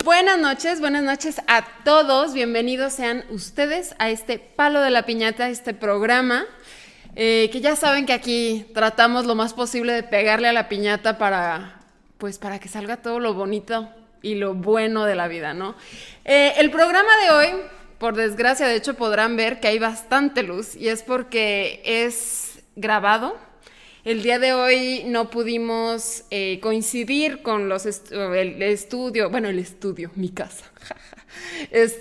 Buenas noches a todos. Bienvenidos sean ustedes a este Palo de la Piñata, este programa que ya saben que aquí tratamos lo más posible de pegarle a la piñata para que salga todo lo bonito y lo bueno de la vida, ¿no? El programa de hoy, por desgracia, de hecho podrán ver que hay bastante luz y es porque es grabado. El día de hoy no pudimos coincidir con el estudio, mi casa.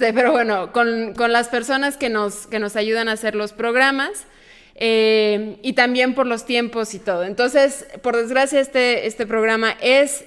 Pero bueno, con las personas que nos ayudan a hacer los programas y también por los tiempos y todo. Entonces, por desgracia, este programa es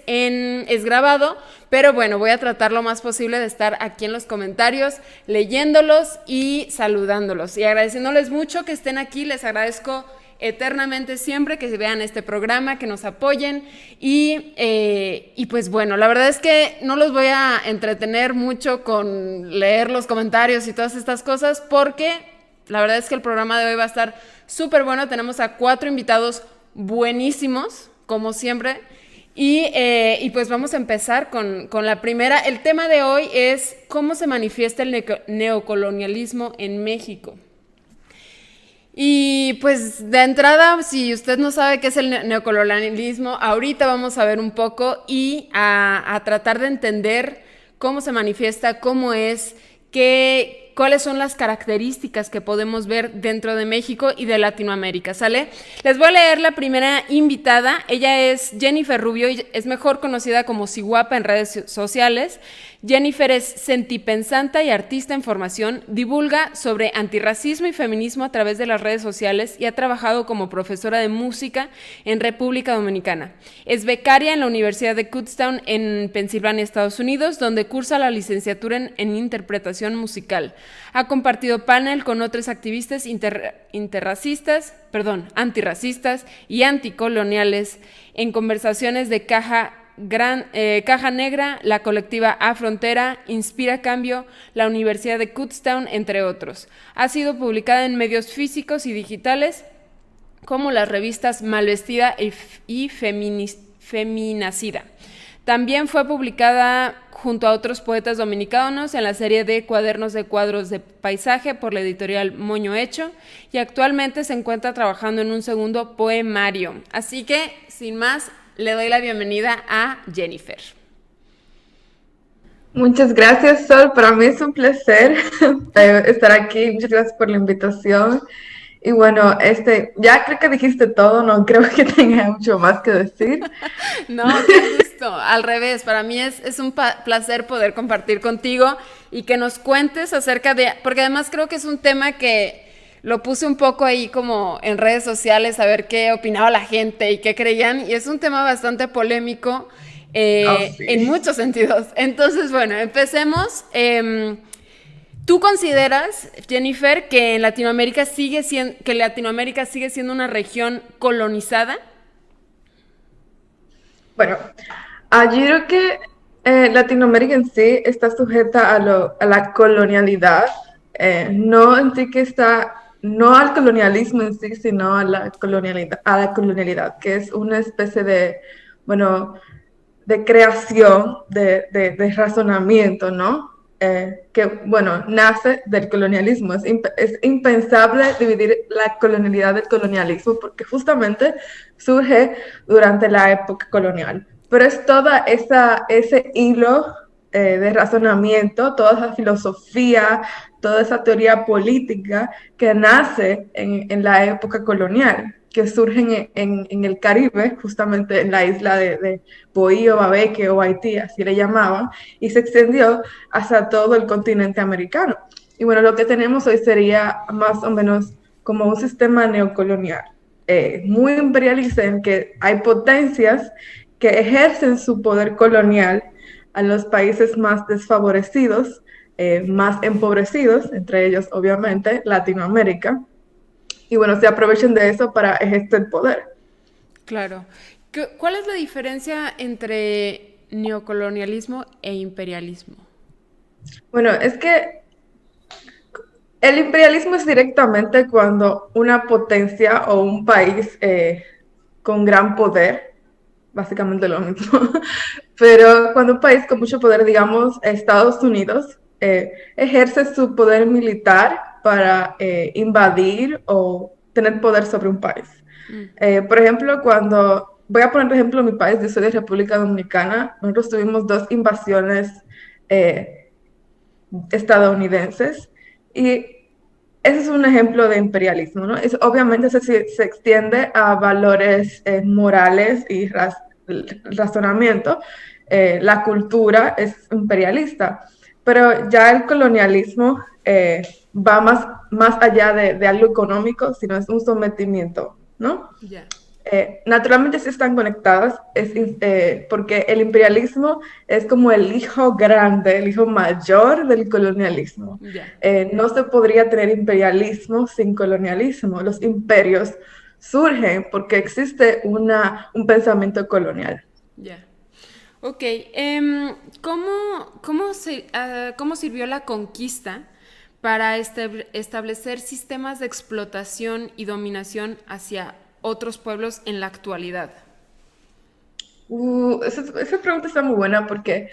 grabado, pero bueno, voy a tratar lo más posible de estar aquí en los comentarios, leyéndolos y saludándolos. Y agradeciéndoles mucho que estén aquí, les agradezco eternamente siempre que vean este programa, que nos apoyen y pues bueno, la verdad es que no los voy a entretener mucho con leer los comentarios y todas estas cosas porque la verdad es que el programa de hoy va a estar súper bueno. Tenemos a 4 invitados buenísimos, como siempre, y pues vamos a empezar con la primera. El tema de hoy es cómo se manifiesta el neocolonialismo en México. Y pues de entrada, si usted no sabe qué es el neocolonialismo, ahorita vamos a ver un poco y a tratar de entender cómo se manifiesta, cómo es, cuáles son las características que podemos ver dentro de México y de Latinoamérica, ¿sale? Les voy a leer la primera invitada. Ella es Jennifer Rubio, y es mejor conocida como Siguapa en redes sociales. Jennifer es sentipensanta y artista en formación, divulga sobre antirracismo y feminismo a través de las redes sociales y ha trabajado como profesora de música en República Dominicana. Es becaria en la Universidad de Kutztown en Pensilvania, Estados Unidos, donde cursa la licenciatura en interpretación musical. Ha compartido panel con otros activistas antirracistas y anticoloniales en conversaciones de Caja Negra, la colectiva A Frontera, Inspira Cambio, la Universidad de Kutztown, entre otros. Ha sido publicada en medios físicos y digitales como las revistas Malvestida y Feminacida. También fue publicada junto a otros poetas dominicanos en la serie de Cuadernos de Cuadros de Paisaje por la editorial Moño Hecho y actualmente se encuentra trabajando en un segundo poemario. Así que, sin más, le doy la bienvenida a Jennifer. Muchas gracias, Sol. Para mí es un placer estar aquí. Muchas gracias por la invitación. Y bueno, ya creo que dijiste todo, no creo que tenga mucho más que decir. No, qué gusto. Al revés, para mí es un placer poder compartir contigo y que nos cuentes acerca porque además creo que es un tema que lo puse un poco ahí como en redes sociales a ver qué opinaba la gente y qué creían, y es un tema bastante polémico Sí. en muchos sentidos. Entonces, bueno, empecemos. ¿Tú consideras, Jennifer, que Latinoamérica sigue siendo una región colonizada? Bueno, yo creo que Latinoamérica en sí está sujeta a la colonialidad, no en sí no al colonialismo en sí, sino a la colonialidad, que es una especie de, bueno, de creación, de razonamiento, ¿no? Que, bueno, nace del colonialismo. Es impensable dividir la colonialidad del colonialismo porque justamente surge durante la época colonial. Pero es toda ese hilo de razonamiento, toda esa filosofía, toda esa teoría política que nace en la época colonial, que surgen en el Caribe, justamente en la isla de Bohío, Babeque o Haití, así le llamaban, y se extendió hasta todo el continente americano. Y bueno, lo que tenemos hoy sería más o menos como un sistema neocolonial, muy imperialista, en que hay potencias que ejercen su poder colonial a los países más desfavorecidos, más empobrecidos, entre ellos obviamente Latinoamérica, y bueno, se aprovechan de eso para ejercer el poder. Claro. ¿Cuál es la diferencia entre neocolonialismo e imperialismo? Bueno, es que el imperialismo es directamente cuando una potencia o un país con gran poder básicamente lo mismo. Pero cuando un país con mucho poder, digamos Estados Unidos, ejerce su poder militar para invadir o tener poder sobre un país. Mm, Por ejemplo, cuando, voy a poner de ejemplo mi país, yo soy de República Dominicana, nosotros tuvimos dos invasiones eh, estadounidenses y ese es un ejemplo de imperialismo, ¿no? Obviamente se extiende a valores morales y razonamiento. La cultura es imperialista, pero ya el colonialismo va más allá de algo económico, sino es un sometimiento, ¿no? ya, Naturalmente sí están conectadas, porque el imperialismo es como el hijo grande, el hijo mayor del colonialismo. ya, No se podría tener imperialismo sin colonialismo. Los imperios surgen porque existe un pensamiento colonial. ya. Ok, ¿cómo sirvió la conquista para establecer sistemas de explotación y dominación hacia otros pueblos en la actualidad? Esa pregunta está muy buena porque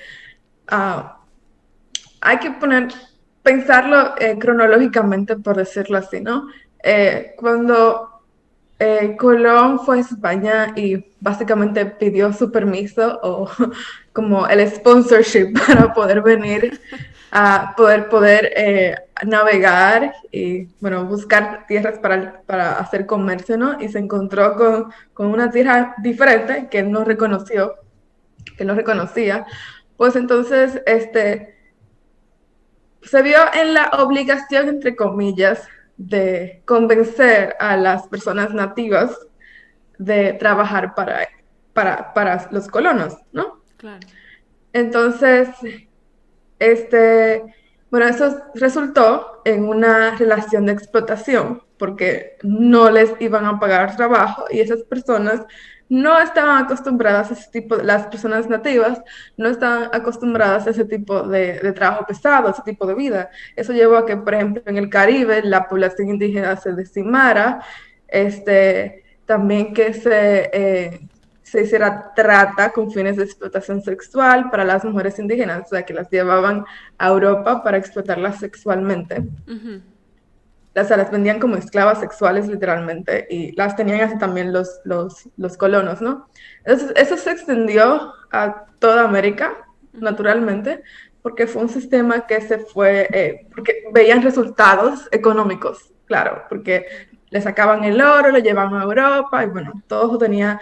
ah, hay que pensarlo cronológicamente, por decirlo así, ¿no? Cuando Colón fue a España y básicamente pidió su permiso o como el sponsorship para poder venir a poder navegar y, bueno, buscar tierras para hacer comercio, ¿no? Y se encontró con una tierra diferente que él no reconoció, que no reconocía. Pues entonces, se vio en la obligación, entre comillas, de convencer a las personas nativas de trabajar para los colonos, ¿no? Claro. Entonces, este, bueno, eso resultó en una relación de explotación, porque no les iban a pagar trabajo y esas personas no estaban acostumbradas a ese tipo, las personas nativas no estaban acostumbradas a ese tipo de trabajo pesado, a ese tipo de vida. Eso llevó a que, por ejemplo, en el Caribe la población indígena se decimara, también que se hiciera trata con fines de explotación sexual para las mujeres indígenas, o sea, que las llevaban a Europa para explotarlas sexualmente. Ujú. O sea, las vendían como esclavas sexuales literalmente y las tenían así también los colonos, ¿no? Entonces, eso se extendió a toda América, naturalmente, porque fue un sistema que se fue, porque veían resultados económicos, claro, porque le sacaban el oro, lo llevaban a Europa y bueno, todo tenía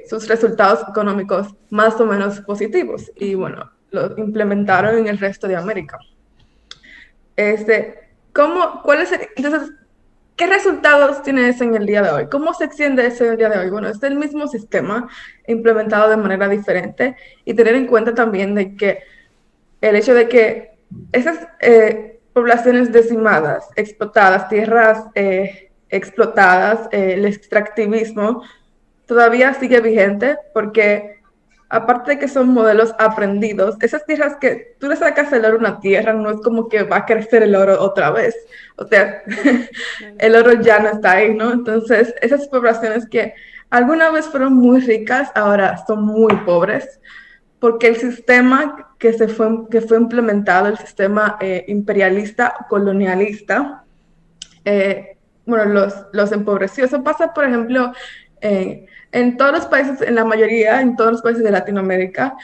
sus resultados económicos más o menos positivos y bueno, lo implementaron en el resto de América. Entonces, ¿qué resultados tiene eso en el día de hoy? ¿Cómo se extiende eso en el día de hoy? Bueno, es el mismo sistema implementado de manera diferente y tener en cuenta también de que el hecho de que esas poblaciones decimadas, explotadas, tierras explotadas, el extractivismo, todavía sigue vigente porque aparte de que son modelos aprendidos, esas tierras que tú le sacas el oro a una tierra, no es como que va a crecer el oro otra vez. O sea, Claro. el oro ya no está ahí, ¿no? Entonces, esas poblaciones que alguna vez fueron muy ricas, ahora son muy pobres, porque el sistema que fue implementado, el sistema imperialista, colonialista, bueno, los empobreció. Eso pasa, por ejemplo, en todos los países, en la mayoría, en todos los países de Latinoamérica.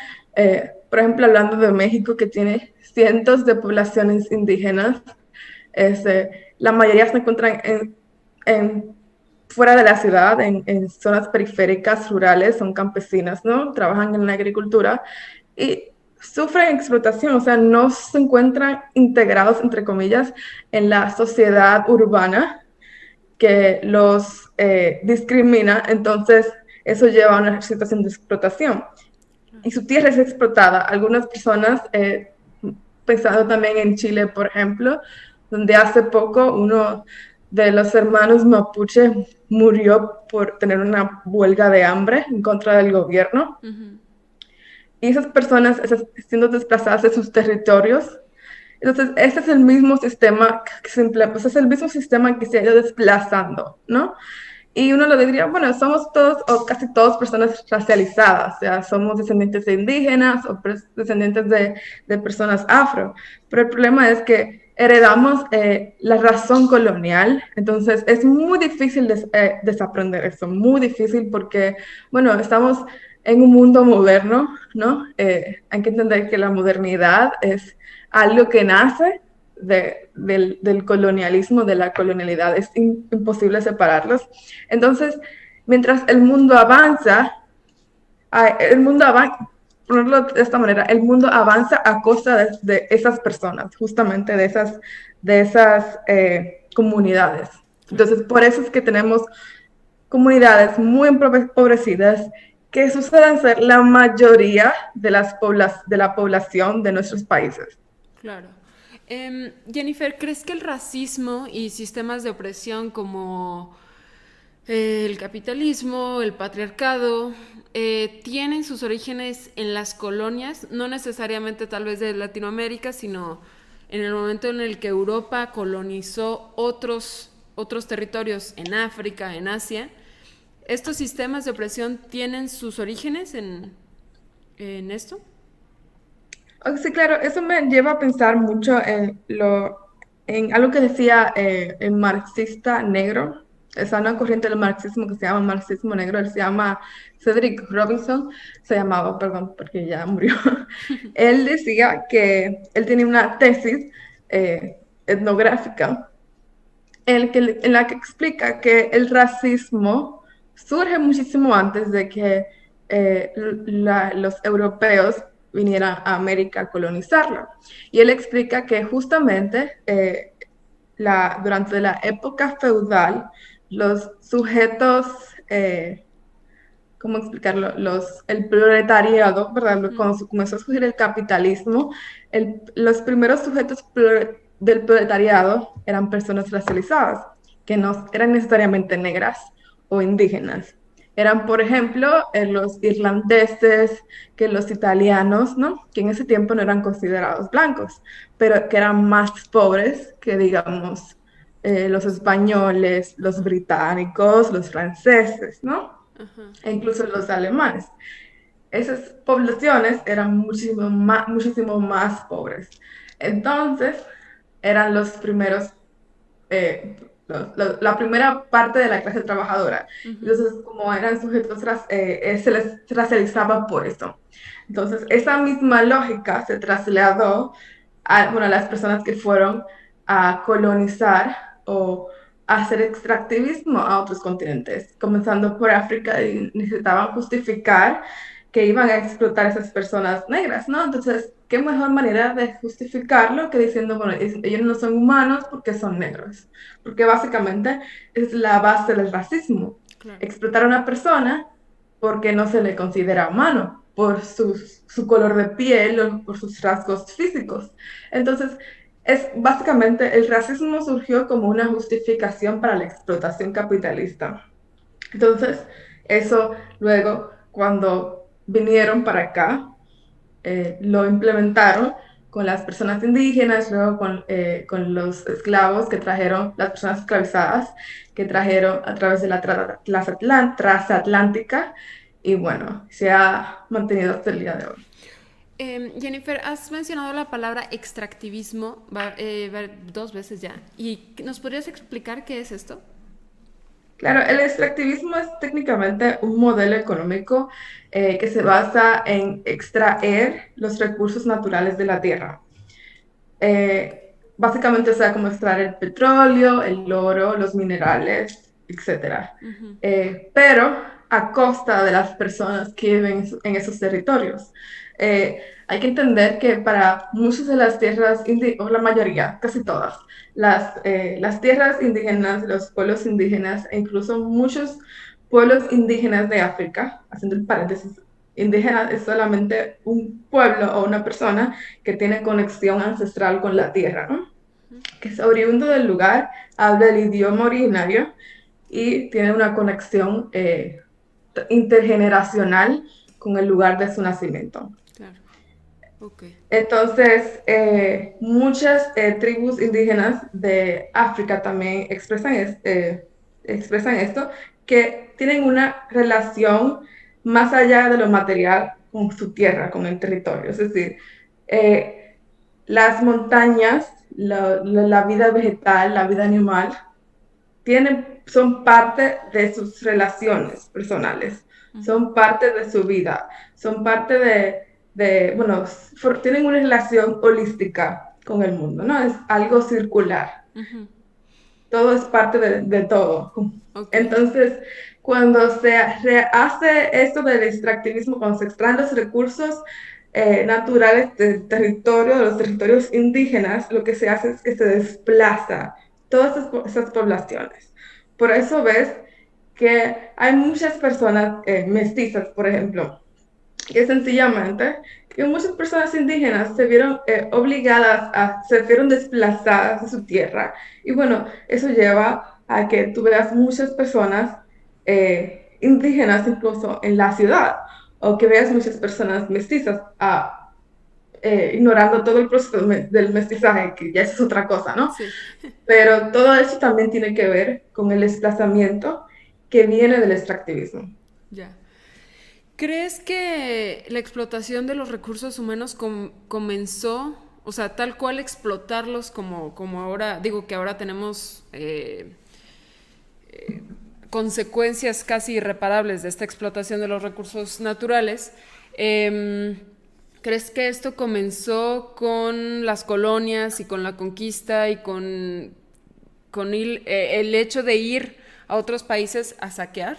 Por ejemplo, hablando de México, que tiene cientos de poblaciones indígenas, la mayoría se encuentran fuera de la ciudad, en zonas periféricas, rurales, son campesinas, ¿no? Trabajan en la agricultura y sufren explotación, o sea, no se encuentran integrados, entre comillas, en la sociedad urbana que los discrimina, entonces eso lleva a una situación de explotación. Y su tierra es explotada. Algunas personas, pensando también en Chile, por ejemplo, donde hace poco uno de los hermanos mapuche murió por tener una huelga de hambre en contra del gobierno. Ujú. Y esas personas siendo desplazadas de sus territorios. Entonces, ese es el mismo sistema que es el mismo sistema que se ha ido desplazando, ¿no? Y uno lo diría, bueno, somos todos o casi todos personas racializadas, o sea, somos descendientes de indígenas o descendientes de personas afro. Pero el problema es que heredamos la razón colonial, entonces es muy difícil desaprender eso, muy difícil porque, bueno, estamos en un mundo moderno, ¿no? Hay que entender que la modernidad es algo que nace del colonialismo, de la colonialidad. Es imposible separarlos. Entonces, mientras el mundo avanza, ponerlo de esta manera, el mundo avanza a costa de esas personas, justamente de esas comunidades. Entonces, por eso es que tenemos comunidades muy empobrecidas que suceden ser la mayoría de la población de nuestros países. Claro. Jennifer, ¿crees que el racismo y sistemas de opresión como el capitalismo, el patriarcado, tienen sus orígenes en las colonias, no necesariamente tal vez de Latinoamérica, sino en el momento en el que Europa colonizó otros territorios en África, en Asia? ¿Estos sistemas de opresión tienen sus orígenes en esto? Sí, claro, eso me lleva a pensar mucho en algo que decía el marxista negro. Es una corriente del marxismo que se llama marxismo negro. Él se llama Cedric Robinson, se llamaba, perdón, porque ya murió. Él decía que él tenía una tesis etnográfica en la que explica que el racismo surge muchísimo antes de que los europeos vinieran a América a colonizarla. Y él explica que justamente durante la época feudal, los sujetos, ¿cómo explicarlo? El proletariado, ¿verdad? Cuando comenzó a surgir el capitalismo, los primeros sujetos del proletariado eran personas racializadas, que no eran necesariamente negras o indígenas. Eran, por ejemplo, los irlandeses, que los italianos, ¿no? Que en ese tiempo no eran considerados blancos, pero que eran más pobres que, digamos, los españoles, los británicos, los franceses, ¿no? E incluso los alemanes. Esas poblaciones eran muchísimo más pobres. Entonces, eran los primeros, la primera parte de la clase trabajadora. Entonces, como eran sujetos, se les racializaba por eso. Entonces, esa misma lógica se trasladó a las personas que fueron a colonizar o a hacer extractivismo a otros continentes, comenzando por África, y necesitaban justificar que iban a explotar a esas personas negras, ¿no? Entonces, ¿qué mejor manera de justificarlo que diciendo, bueno, ellos no son humanos porque son negros? Porque básicamente es la base del racismo. Claro. Explotar a una persona porque no se le considera humano, por su color de piel o por sus rasgos físicos. Entonces, básicamente el racismo surgió como una justificación para la explotación capitalista. Entonces, eso luego, cuando vinieron para acá, lo implementaron con las personas indígenas, luego con los esclavos que trajeron, las personas esclavizadas que trajeron a través de la transatlántica, y bueno, se ha mantenido hasta el día de hoy. Jennifer, has mencionado la palabra extractivismo dos veces ya. ¿Y nos podrías explicar qué es esto? Claro, el extractivismo es técnicamente un modelo económico que se basa en extraer los recursos naturales de la tierra. Básicamente, o sea, como extraer el petróleo, el oro, los minerales, etcétera. Pero a costa de las personas que viven en esos territorios. Hay que entender que para muchas de las tierras, o la mayoría, casi todas, las tierras indígenas, los pueblos indígenas e incluso muchos pueblos indígenas de África, haciendo el paréntesis, indígena es solamente un pueblo o una persona que tiene conexión ancestral con la tierra, ¿no? Que es oriundo del lugar, habla el idioma originario y tiene una conexión intergeneracional con el lugar de su nacimiento. Claro. Okay. Entonces, muchas tribus indígenas de África también expresan esto, que tienen una relación más allá de lo material con su tierra, con el territorio. Es decir, eh, las montañas, la vida vegetal, la vida animal, son parte de sus relaciones personales, son parte de su vida, son parte bueno, tienen una relación holística con el mundo, ¿no? Es algo circular. Todo es parte de todo. Ok. Entonces, cuando se hace esto del extractivismo, cuando se extraen los recursos naturales del territorio, de los territorios indígenas, lo que se hace es que se desplaza todas esas poblaciones. Por eso ves que hay muchas personas mestizas, por ejemplo, que sencillamente que muchas personas indígenas se vieron se vieron desplazadas de su tierra. Y bueno, eso lleva a que tú veas muchas personas indígenas incluso en la ciudad, o que veas muchas personas mestizas ignorando todo el proceso del mestizaje, que ya es otra cosa, ¿no? Sí. Pero todo eso también tiene que ver con el desplazamiento que viene del extractivismo. Ya. ¿Crees que la explotación de los recursos humanos comenzó, o sea, tal cual explotarlos como ahora, digo que ahora tenemos consecuencias casi irreparables de esta explotación de los recursos naturales? ¿Crees que esto comenzó con las colonias y con la conquista y con el hecho de ir a otros países a saquear?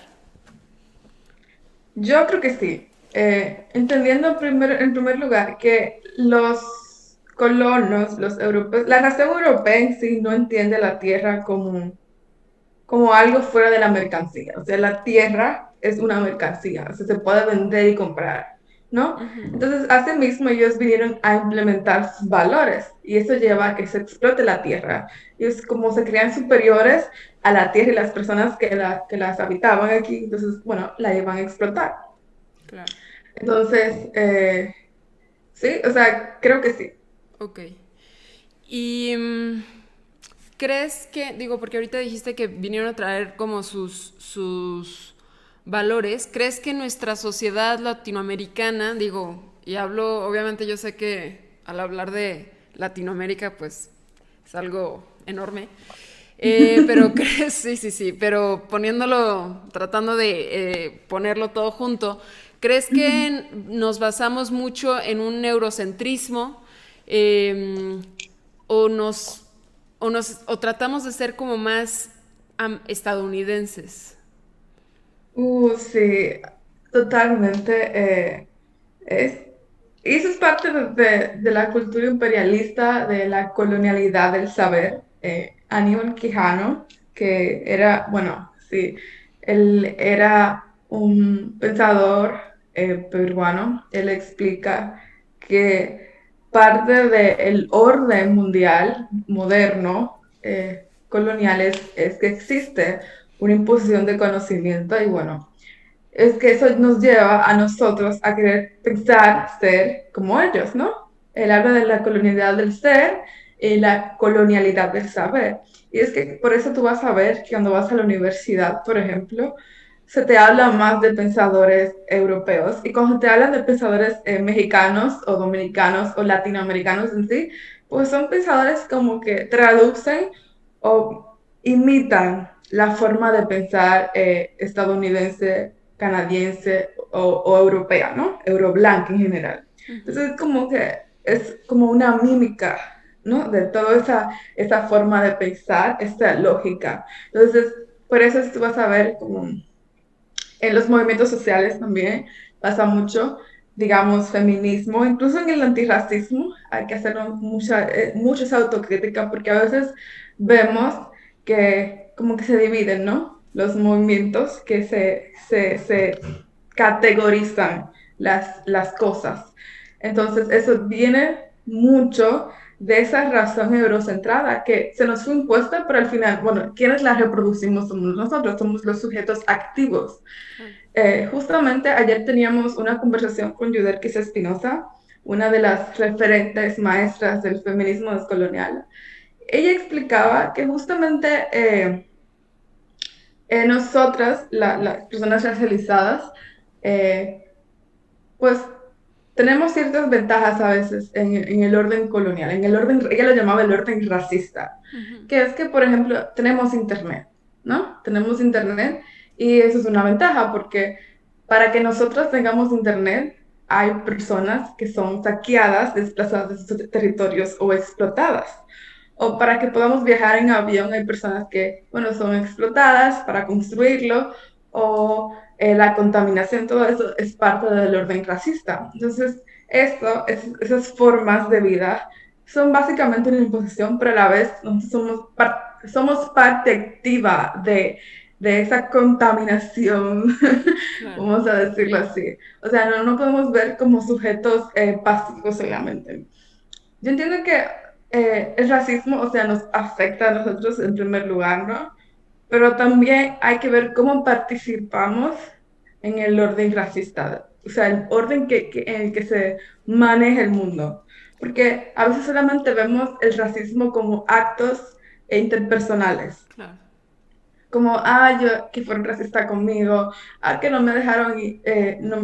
Yo creo que sí. Entendiendo en primer lugar que los colonos, los europeos, la nación europea en sí no entiende la tierra como algo fuera de la mercancía. O sea, la tierra es una mercancía, o sea, se puede vender y comprar, ¿no? Entonces, asimismo, ellos vinieron a implementar sus valores y eso lleva a que se explote la tierra. Ellos como se crean superiores a la tierra y las personas que las habitaban aquí, entonces, bueno, la iban a explotar. Claro. Entonces, sí, o sea, creo que sí. Ok. Y ¿crees que, digo, porque ahorita dijiste que vinieron a traer como sus valores, ¿crees que nuestra sociedad latinoamericana, digo, y hablo, obviamente yo sé que al hablar de Latinoamérica, pues es algo enorme, pero crees, sí, sí, sí, pero poniéndolo, tratando de ponerlo todo junto, ¿crees que nos basamos mucho en un eurocentrismo eh, o nos o tratamos de ser como más estadounidenses? Sí, totalmente. Es, y eso es parte de la cultura imperialista, de la colonialidad del saber. Aníbal Quijano, que era, bueno, sí, él era un pensador peruano. Él explica que parte del orden mundial moderno colonial es que existe una imposición de conocimiento y bueno, es que eso nos lleva a nosotros a querer pensar, ser como ellos, ¿no? Él habla de la colonialidad del ser y la colonialidad del saber. Y es que por eso tú vas a ver que cuando vas a la universidad, por ejemplo, se te habla más de pensadores europeos y cuando te hablan de pensadores mexicanos o dominicanos o latinoamericanos en sí, pues son pensadores como que traducen o imitan la forma de pensar estadounidense, canadiense o europea, ¿no? Euroblanca en general. Entonces, como que es como una mímica, ¿no? De toda esa forma de pensar, esta lógica. Entonces, por eso tú vas a ver como en los movimientos sociales también pasa mucho, digamos, feminismo, incluso en el antirracismo, hay que hacer mucha esa autocrítica porque a veces vemos que como que se dividen, ¿no? Los movimientos que se categorizan las cosas. Entonces, eso viene mucho de esa razón eurocentrada que se nos fue impuesta, pero al final, bueno, quienes la reproducimos somos nosotros, somos los sujetos activos. Claro. Justamente ayer teníamos una conversación con Yuderquis Espinosa, una de las referentes maestras del feminismo descolonial. Ella explicaba que justamente nosotras, las personas racializadas, eh, pues tenemos ciertas ventajas a veces en el orden colonial, en el orden, ella lo llamaba el orden racista, Ujú. que es que, por ejemplo, tenemos internet, ¿no? Tenemos internet y eso es una ventaja porque para que nosotros tengamos internet hay personas que son saqueadas, desplazadas de sus territorios o explotadas. O para que podamos viajar en avión hay personas que, bueno, son explotadas para construirlo o la contaminación, todo eso es parte del orden racista. Entonces, esas formas de vida son básicamente una imposición, pero a la vez nosotros somos parte activa de esa contaminación, Claro. vamos a decirlo así. O sea, no podemos ver como sujetos pasivos solamente. Yo entiendo que el racismo, o sea, nos afecta a nosotros en primer lugar, ¿no? Pero también hay que ver cómo participamos en el orden racista, o sea, el orden en el que se maneja el mundo. Porque a veces solamente vemos el racismo como actos interpersonales, Claro. como, yo, que fueron racistas conmigo, que no me dejaron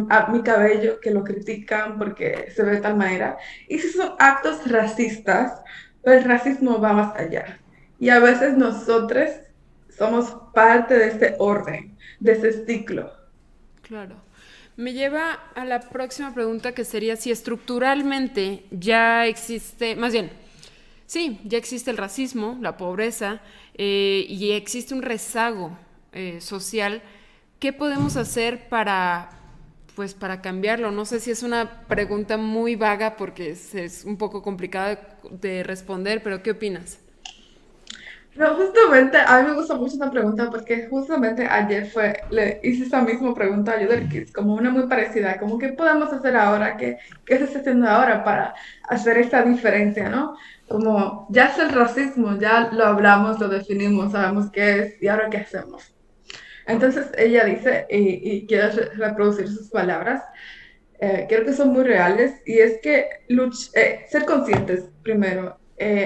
a mi cabello, que lo critican porque se ve de tal manera. Y si son actos racistas, pero el racismo va más allá. Y a veces nosotros somos parte de ese orden, de ese ciclo. Claro. Me lleva a la próxima pregunta que sería si estructuralmente ya existe, más bien, sí, ya existe el racismo, la pobreza y existe un rezago social. ¿Qué podemos hacer para, pues, para cambiarlo? No sé si es una pregunta muy vaga porque es un poco complicada de responder, pero ¿qué opinas? No, justamente, a mí me gusta mucho esta pregunta porque justamente ayer le hice esa misma pregunta a Yudel Kids, como una muy parecida, como qué podemos hacer ahora, qué se está haciendo ahora para hacer esta diferencia, ¿no? Como ya es el racismo, ya lo hablamos, lo definimos, sabemos qué es y ahora qué hacemos. Entonces ella dice, y quiero reproducir sus palabras, creo que son muy reales, y es que ser conscientes primero.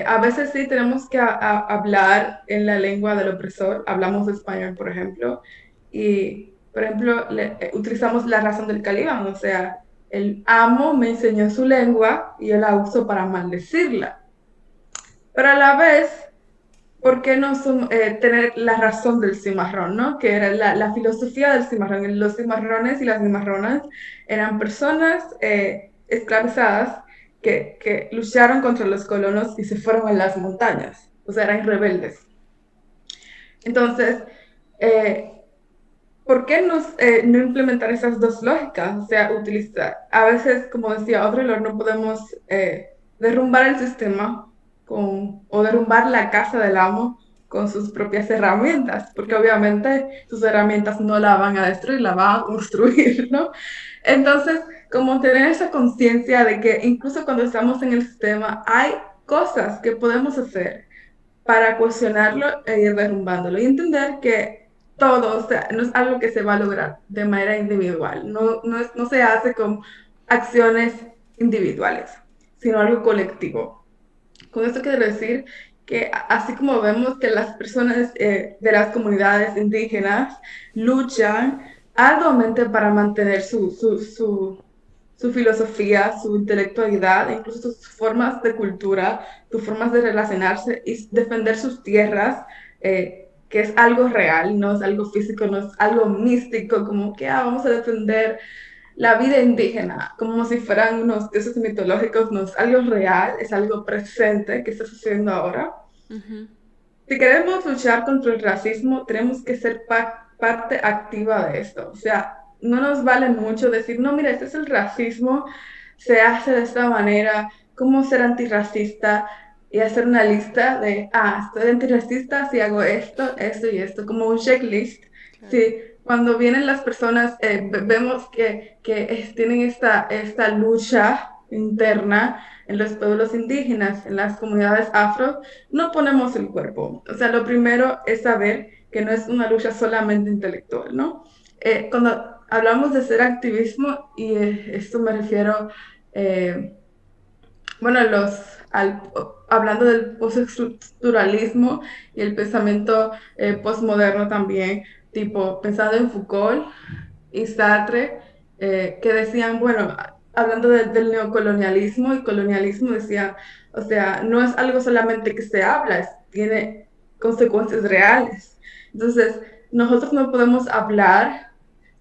A veces sí tenemos que hablar en la lengua del opresor, hablamos español, por ejemplo, y, por ejemplo, utilizamos la razón del Calibán, o sea, el amo me enseñó su lengua y yo la uso para maldecirla. Pero a la vez, ¿por qué no tener la razón del cimarrón, ¿no? Que era la filosofía del cimarrón. Los cimarrones y las cimarronas eran personas esclavizadas que lucharon contra los colonos y se fueron a las montañas, o sea, eran rebeldes. Entonces, eh, ¿por qué no implementar esas dos lógicas? O sea, utilizar, a veces, como decía Audre no podemos derrumbar el sistema o derrumbar la casa del amo con sus propias herramientas, porque Claro. obviamente sus herramientas no la van a destruir, la van a construir, ¿no? Entonces, como tener esa conciencia de que incluso cuando estamos en el sistema hay cosas que podemos hacer para cuestionarlo e ir derrumbándolo y entender que todo, o sea, no es algo que se va a lograr de manera individual, no se hace con acciones individuales, sino algo colectivo. Con esto quiero decir que así como vemos que las personas de las comunidades indígenas luchan arduamente para mantener su filosofía, su intelectualidad, incluso sus formas de cultura, sus formas de relacionarse y defender sus tierras, que es algo real, no es algo físico, no es algo místico, como que vamos a defender la vida indígena, como si fueran unos dioses mitológicos, no es algo real, es algo presente que está sucediendo ahora. Ujú. Si queremos luchar contra el racismo, tenemos que ser parte activa de esto. O sea, no nos vale mucho decir, no, mira, este es el racismo, se hace de esta manera, cómo ser antirracista y hacer una lista de, estoy antirracista si hago esto y esto, como un checklist. Claro. Sí, cuando vienen las personas, vemos que tienen esta lucha interna en los pueblos indígenas, en las comunidades afro, no ponemos el cuerpo. O sea, lo primero es saber que no es una lucha solamente intelectual, ¿no? Cuando hablamos de ser activismo, y esto me refiero, eh, bueno, hablando del postestructuralismo y el pensamiento postmoderno también, tipo pensando en Foucault y Sartre, que decían, bueno, hablando del neocolonialismo y colonialismo, decían, o sea, no es algo solamente que se habla, tiene consecuencias reales. Entonces, nosotros no podemos hablar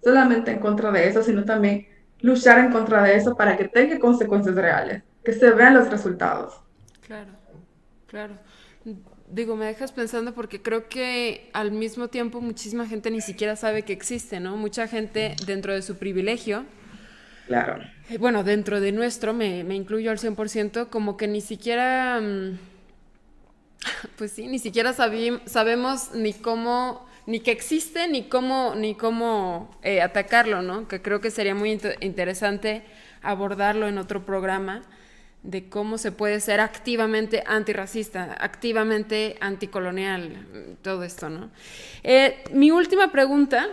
solamente en contra de eso, sino también luchar en contra de eso para que tenga consecuencias reales, que se vean los resultados. Claro, claro. Digo, me dejas pensando porque creo que al mismo tiempo muchísima gente ni siquiera sabe que existe, ¿no? Mucha gente dentro de su privilegio, Claro. bueno, dentro de nuestro, me incluyo al 100%, como que ni siquiera, pues sí, ni siquiera sabemos ni cómo, ni que existe, ni cómo atacarlo, ¿no? Que creo que sería muy interesante abordarlo en otro programa de cómo se puede ser activamente antirracista, activamente anticolonial, todo esto, ¿no? Mi última pregunta,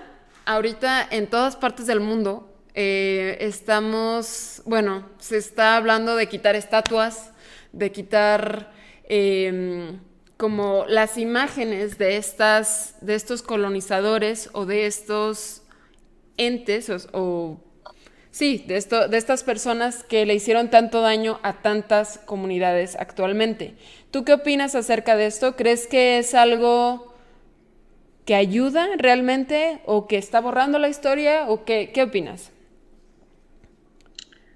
ahorita en todas partes del mundo bueno, se está hablando de quitar estatuas, de quitar como las imágenes de estos colonizadores o de estos entes o sí, de estas personas que le hicieron tanto daño a tantas comunidades actualmente. ¿Tú qué opinas acerca de esto? ¿Crees que es algo que ayuda realmente o que está borrando la historia o qué opinas?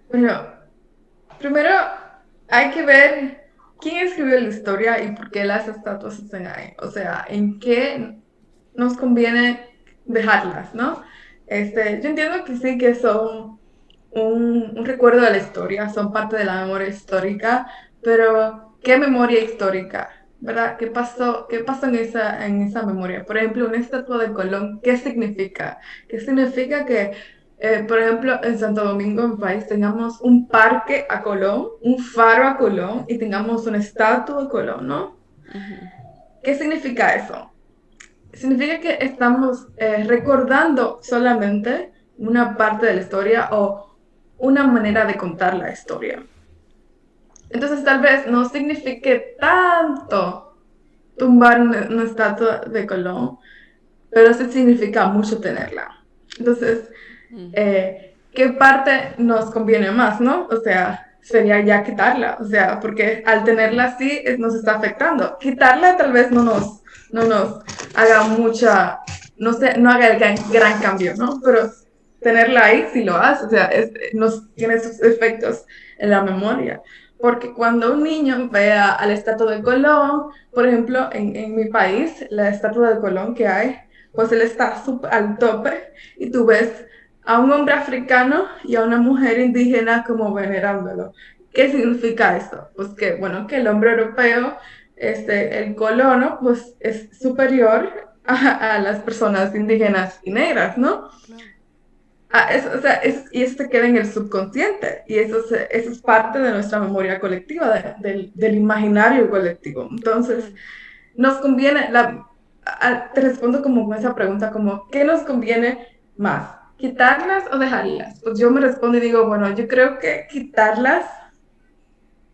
Bueno, primero hay que ver quién escribió la historia y por qué las estatuas están ahí. O sea, en qué nos conviene dejarlas, ¿no? Yo entiendo que sí, que son un recuerdo de la historia, son parte de la memoria histórica, pero ¿qué memoria histórica? ¿Verdad? Qué pasó en esa memoria? Por ejemplo, una estatua de Colón, ¿qué significa? ¿Qué significa que, por ejemplo, en Santo Domingo, en mi país, tengamos un parque a Colón, un faro a Colón y tengamos una estatua a Colón, ¿no? ¿Qué significa eso? Significa que estamos recordando solamente una parte de la historia o una manera de contar la historia. Entonces tal vez no signifique tanto tumbar una estatua de Colón, pero sí significa mucho tenerla. Entonces, ¿qué parte nos conviene más, no? O sea, sería ya quitarla, o sea, porque al tenerla así nos está afectando. Quitarla tal vez no nos haga mucha, no sé, no haga el gran cambio, ¿no? Pero tenerla ahí sí lo hace, o sea, tiene sus efectos en la memoria. Porque cuando un niño vea a la estatua de Colón, por ejemplo, en mi país, la estatua de Colón que hay, pues él está al tope y tú ves a un hombre africano y a una mujer indígena como venerándolo. ¿Qué significa esto? Pues que, bueno, que el hombre europeo, el colono, pues es superior a las personas indígenas y negras, ¿no? O sea, y eso se queda en el subconsciente y eso es parte de nuestra memoria colectiva, del imaginario colectivo. Entonces, nos conviene, te respondo como con esa pregunta, como, ¿qué nos conviene más? ¿Quitarlas o dejarlas? Pues yo me respondo y digo, bueno, yo creo que quitarlas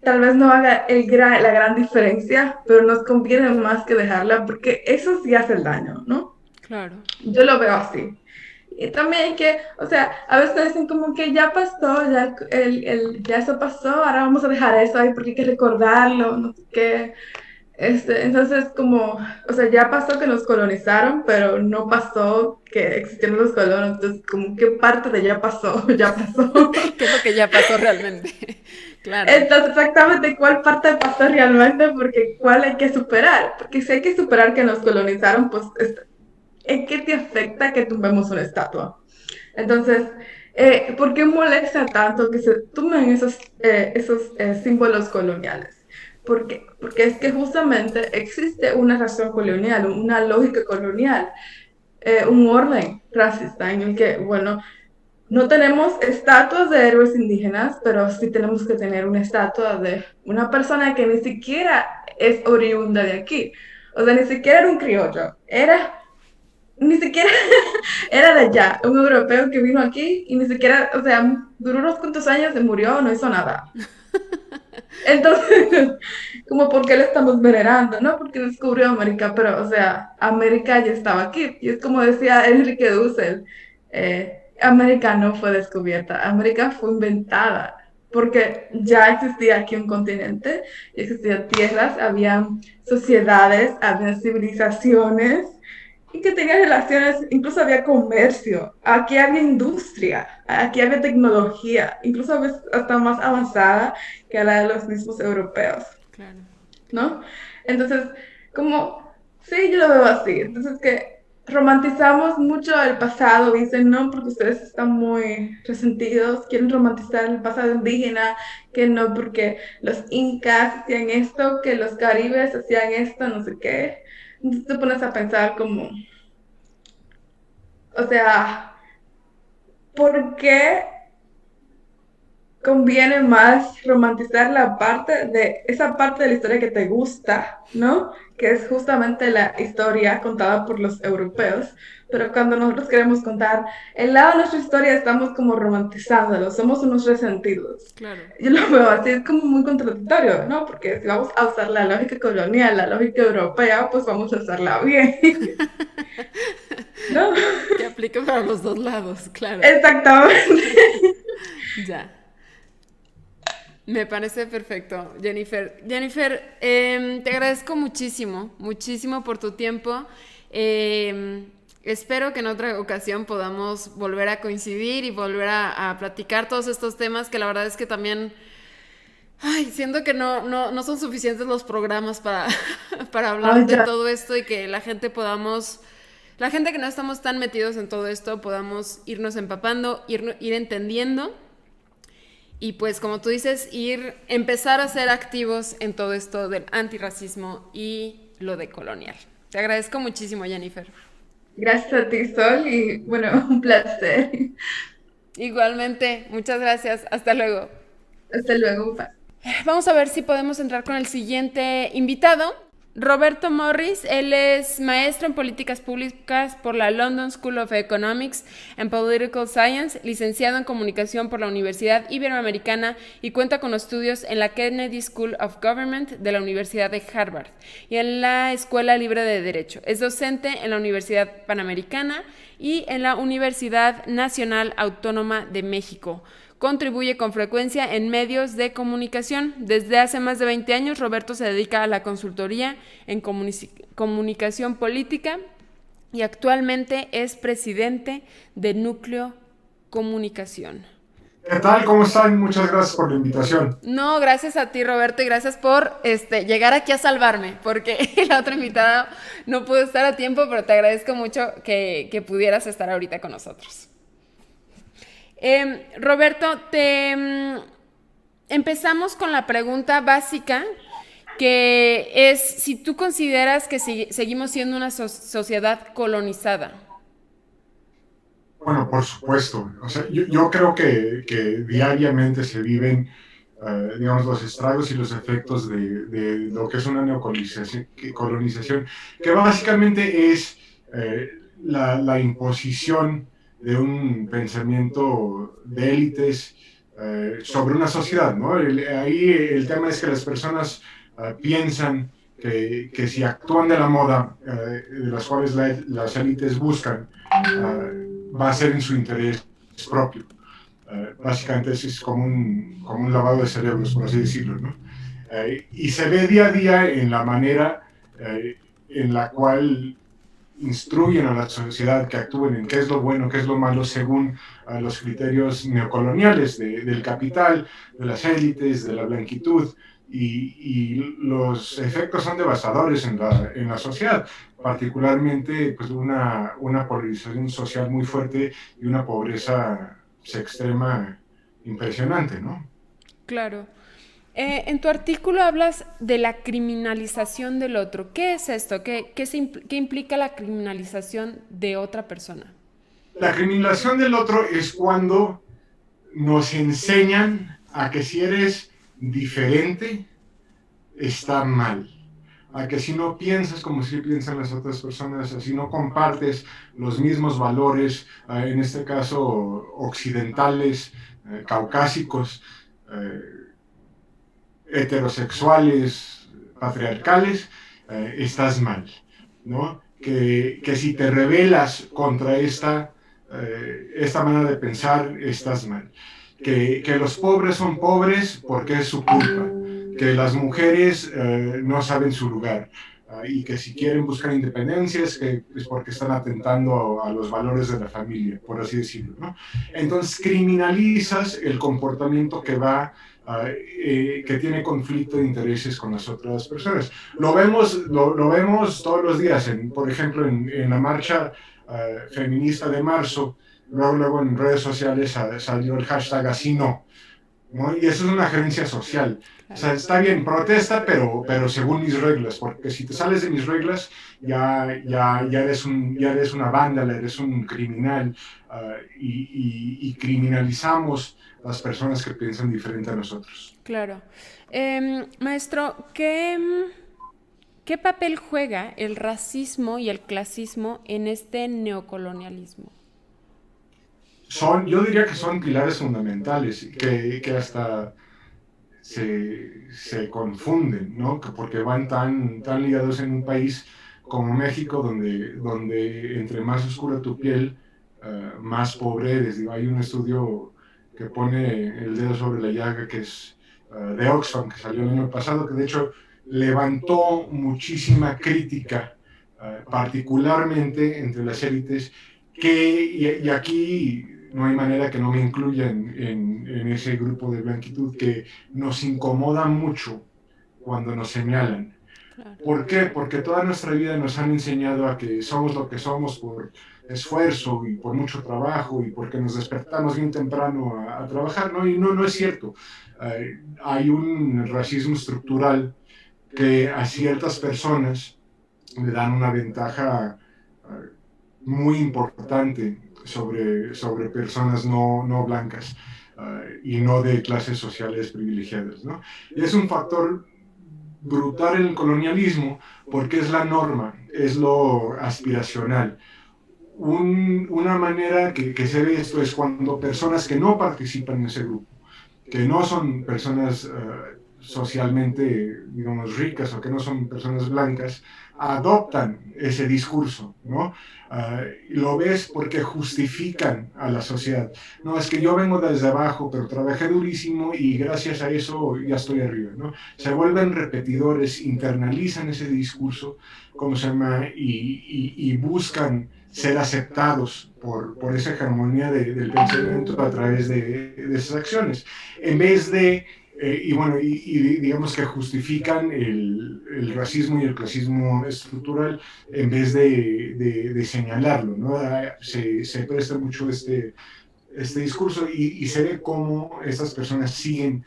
tal vez no haga la gran diferencia, pero nos conviene más que dejarla porque eso sí hace el daño, ¿no? Claro. Yo lo veo así. Y también que, o sea, a veces dicen como que ya pasó, ya eso pasó, ahora vamos a dejar eso ahí porque hay que recordarlo, no sé qué. Entonces, como, o sea, ya pasó que nos colonizaron, pero no pasó que existieron los colonos. Entonces, como, ¿qué parte de ya pasó? Ya pasó. ¿Qué es lo que ya pasó realmente? Claro. Entonces, exactamente cuál parte pasó realmente, porque cuál hay que superar. Porque si hay que superar que nos colonizaron, pues, ¿en qué te afecta que tumbemos una estatua? Entonces, ¿por qué molesta tanto que se tumben esos símbolos coloniales? Porque es que justamente existe una razón colonial, una lógica colonial, un orden racista en el que, bueno, no tenemos estatuas de héroes indígenas, pero sí tenemos que tener una estatua de una persona que ni siquiera es oriunda de aquí. O sea, ni siquiera era un criollo, ni siquiera era de allá, un europeo que vino aquí y ni siquiera, o sea, duró unos cuantos años, se murió, no hizo nada. Entonces, como por qué lo estamos venerando, ¿no? Porque descubrió América, pero, o sea, América ya estaba aquí. Y es como decía Enrique Dussel, América no fue descubierta, América fue inventada, porque ya existía aquí un continente, existían tierras, había sociedades, había civilizaciones, y que tenía relaciones, incluso había comercio, aquí había industria, aquí había tecnología, incluso a veces hasta más avanzada que la de los mismos europeos, Claro. ¿no? Entonces, como, sí, yo lo veo así, entonces que romantizamos mucho el pasado, dicen, no, porque ustedes están muy resentidos, quieren romantizar el pasado indígena, que no, porque los incas hacían esto, que los caribes hacían esto, no sé qué. Entonces te pones a pensar como, o sea, ¿por qué conviene más romantizar la parte de esa parte de la historia que te gusta, ¿no? Que es justamente la historia contada por los europeos, pero cuando nosotros queremos contar el lado de nuestra historia estamos como romantizándolo, somos unos resentidos. Claro. Yo lo veo así, es como muy contradictorio, ¿no? Porque si vamos a usar la lógica colonial, la lógica europea, pues vamos a usarla bien, ¿no? Que aplique para los dos lados, claro. Exactamente. Ya. Me parece perfecto, Jennifer. Jennifer, te agradezco muchísimo, muchísimo por tu tiempo. Espero que en otra ocasión podamos volver a coincidir y volver a platicar todos estos temas que la verdad es que también, ay, siento que no son suficientes los programas para, para Ay, hablar de ya. todo esto y que la gente podamos, la gente que no estamos tan metidos en todo esto, podamos irnos empapando, ir entendiendo y pues como tú dices, empezar a ser activos en todo esto del antirracismo y lo decolonial. Te agradezco muchísimo, Jennifer. Gracias a ti, Sol, y bueno, un placer. Igualmente, muchas gracias. Hasta luego. Hasta luego. Vamos a ver si podemos entrar con el siguiente invitado. Roberto Morris, él es maestro en políticas públicas por la London School of Economics and Political Science, licenciado en comunicación por la Universidad Iberoamericana y cuenta con estudios en la Kennedy School of Government de la Universidad de Harvard y en la Escuela Libre de Derecho. Es docente en la Universidad Panamericana y en la Universidad Nacional Autónoma de México. Contribuye con frecuencia en medios de comunicación. Desde hace más de 20 años, Roberto se dedica a la consultoría en comunicación política y actualmente es presidente de Núcleo Comunicación. ¿Qué tal? ¿Cómo están? Muchas gracias por la invitación. No, gracias a ti, Roberto, y gracias por llegar aquí a salvarme, porque la otra invitada no pudo estar a tiempo, pero te agradezco mucho que pudieras estar ahorita con nosotros. Roberto, empezamos con la pregunta básica, que es si tú consideras que seguimos siendo una sociedad colonizada. Bueno, por supuesto. O sea, yo creo que diariamente se viven, digamos, los estragos y los efectos de lo que es una neocolonización, que básicamente es la imposición de un pensamiento de élites sobre una sociedad, ¿no? Ahí el tema es que las personas piensan que si actúan de la moda, de las cuales las élites buscan, va a ser en su interés propio. Básicamente es como un lavado de cerebros, por así decirlo, ¿no? Y se ve día a día en la manera en la cual instruyen a la sociedad que actúen en qué es lo bueno, qué es lo malo, según los criterios neocoloniales del capital, de las élites, de la blanquitud, y los efectos son devastadores en la sociedad, particularmente pues, una polarización social muy fuerte y una pobreza extrema impresionante, ¿no? Claro. En tu artículo hablas de la criminalización del otro. ¿Qué es esto? ¿Qué implica la criminalización de otra persona? La criminalización del otro es cuando nos enseñan a que si eres diferente, está mal. A que si no piensas como si piensan las otras personas, si no compartes los mismos valores, en este caso occidentales, caucásicos, heterosexuales, patriarcales, estás mal, ¿no? Que si te rebelas contra esta manera de pensar, estás mal. Que los pobres son pobres porque es su culpa, que las mujeres no saben su lugar, y que si quieren buscar independencia es porque están atentando a los valores de la familia, por así decirlo, ¿no? Entonces criminalizas el comportamiento que tiene conflicto de intereses con las otras personas. Lo vemos todos los días, por ejemplo, en la marcha feminista de marzo. Luego en redes sociales salió el hashtag así no, ¿no? Y eso es una gerencia social. O sea, está bien, protesta, pero según mis reglas, porque si te sales de mis reglas, ya eres una vándala, eres un criminal, y criminalizamos a las personas que piensan diferente a nosotros. Claro. Maestro, ¿qué papel juega el racismo y el clasismo en este neocolonialismo? Yo diría que son pilares fundamentales, que hasta se confunden, ¿no? Porque van tan ligados en un país como México, donde entre más oscura tu piel, más pobre eres. Digo, hay un estudio que pone el dedo sobre la llaga, que es de Oxfam, que salió el año pasado, que de hecho levantó muchísima crítica, particularmente entre las élites, y aquí no hay manera que no me incluya en ese grupo de blanquitud, que nos incomoda mucho cuando nos señalan. Claro. ¿Por qué? Porque toda nuestra vida nos han enseñado a que somos lo que somos por esfuerzo y por mucho trabajo y porque nos despertamos bien temprano a trabajar, ¿no? Y no es cierto. Hay un racismo estructural que a ciertas personas le dan una ventaja muy importante sobre personas no blancas, y no de clases sociales privilegiadas, ¿no? Y es un factor brutal en el colonialismo porque es la norma, es lo aspiracional. Una manera que se ve esto es cuando personas que no participan en ese grupo, que no son personas socialmente, digamos, ricas o que no son personas blancas, adoptan ese discurso, ¿no? Lo ves porque justifican a la sociedad. No, es que yo vengo desde abajo, pero trabajé durísimo y gracias a eso ya estoy arriba, ¿no? Se vuelven repetidores, internalizan ese discurso, ¿cómo se llama? Y buscan ser aceptados por esa hegemonía del pensamiento a través de esas acciones, en vez de digamos que justifican el racismo y el clasismo estructural en vez de señalarlo, ¿no? Se presta mucho este discurso y se ve cómo estas personas siguen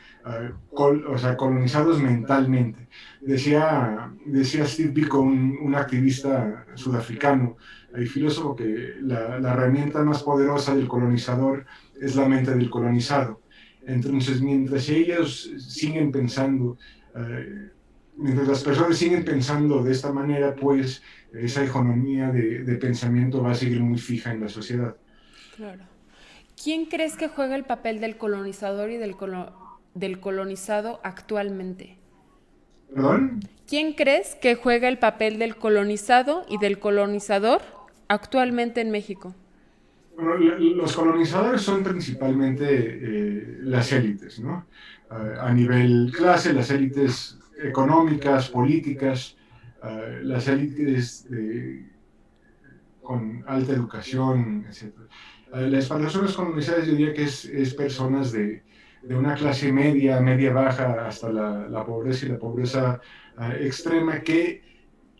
colonizados mentalmente. Decía Steve Biko, un activista sudafricano y filósofo, que la herramienta más poderosa del colonizador es la mente del colonizado. Entonces, mientras las personas siguen pensando de esta manera, pues esa hegemonía de pensamiento va a seguir muy fija en la sociedad. Claro. ¿Quién crees que juega el papel del colonizador y del colonizado actualmente? ¿Perdón? ¿Quién crees que juega el papel del colonizado y del colonizador actualmente en México? Bueno, los colonizadores son principalmente las élites, ¿no? A nivel clase, las élites económicas, políticas, las élites con alta educación, etc. Las personas colonizadas, yo diría que es personas de una clase media, media-baja, hasta la pobreza y la pobreza extrema, que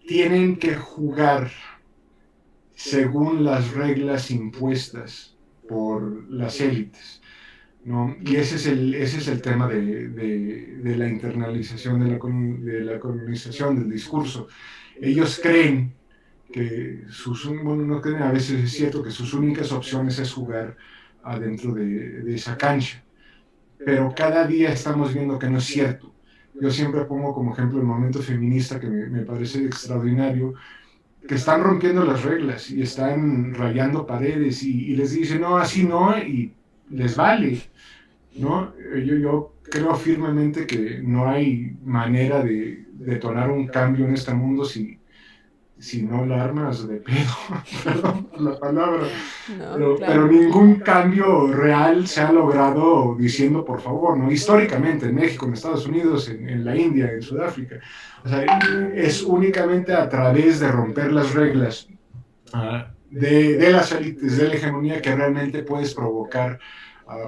tienen que jugar según las reglas impuestas por las élites, ¿no? Y ese es el tema de la internalización de la colonización, del discurso. Ellos creen que no creen, a veces es cierto que sus únicas opciones es jugar adentro de esa cancha, pero cada día estamos viendo que no es cierto. Yo siempre pongo como ejemplo el movimiento feminista, que me parece extraordinario, que están rompiendo las reglas y están rayando paredes y les dicen, no, así no, y les vale. ¿no? Yo creo firmemente que no hay manera de detonar un cambio en este mundo si no la armas de pedo, perdón por la palabra, No, pero claro. ningún cambio real se ha logrado diciendo por favor, ¿no? Históricamente en México, en Estados Unidos, en la India, en Sudáfrica. O sea, es únicamente a través de romper las reglas de las élites, de la hegemonía, que realmente puedes provocar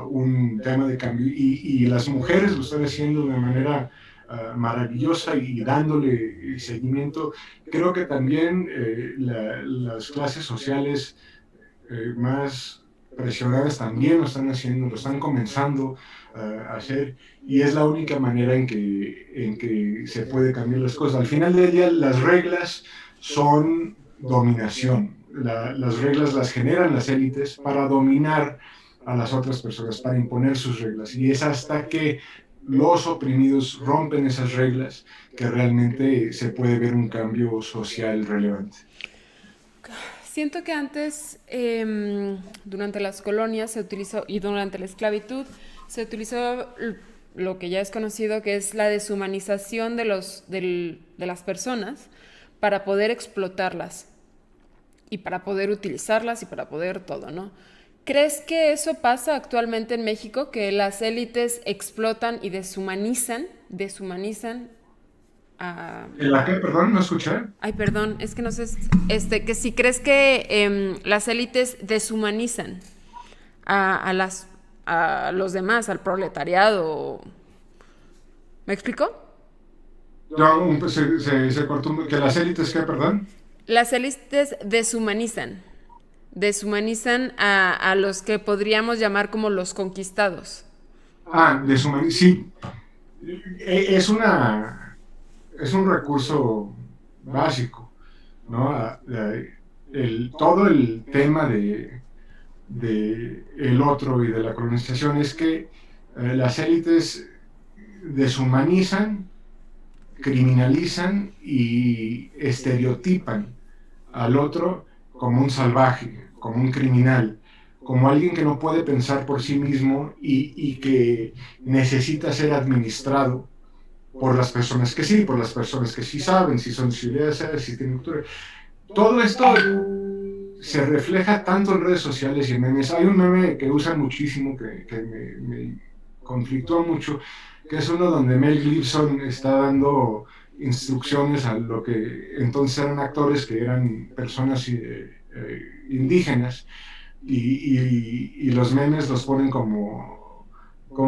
un tema de cambio. Y las mujeres lo están haciendo de manera maravillosa y dándole seguimiento. Creo que también las clases sociales más presionadas también lo están haciendo, lo están comenzando a hacer, y es la única manera en que se puede cambiar las cosas. Al final del día, las reglas son dominación. Las reglas las generan las élites para dominar a las otras personas, para imponer sus reglas. Y es hasta que los oprimidos rompen esas reglas que realmente se puede ver un cambio social relevante. Siento que antes, durante las colonias se utilizó, y durante la esclavitud, se utilizó lo que ya es conocido, que es la deshumanización de las personas para poder explotarlas y para poder utilizarlas y para poder todo, ¿no? ¿Crees que eso pasa actualmente en México? Que las élites explotan y deshumanizan a... ¿En la que, perdón, no escuché? Ay, perdón, es que no sé, que si crees que las élites deshumanizan a a los demás, al proletariado. ¿Me explico? No, pues, se cortó, que las élites, ¿qué, perdón? Las élites deshumanizan a los que podríamos llamar como los conquistados. Deshumanizar, sí. Es es un recurso básico, ¿no? Todo el tema de el otro y de la colonización es que las élites deshumanizan, criminalizan y estereotipan al otro como un salvaje, como un criminal, como alguien que no puede pensar por sí mismo y que necesita ser administrado por las personas que sí, por las personas que sí saben, si son ciudadanas, si tienen cultura. Todo esto se refleja tanto en redes sociales y en memes. Hay un meme que usan muchísimo, que me conflictúa mucho, que es uno donde Mel Gibson está dando instrucciones a lo que entonces eran actores que eran personas indígenas, y los memes los ponen como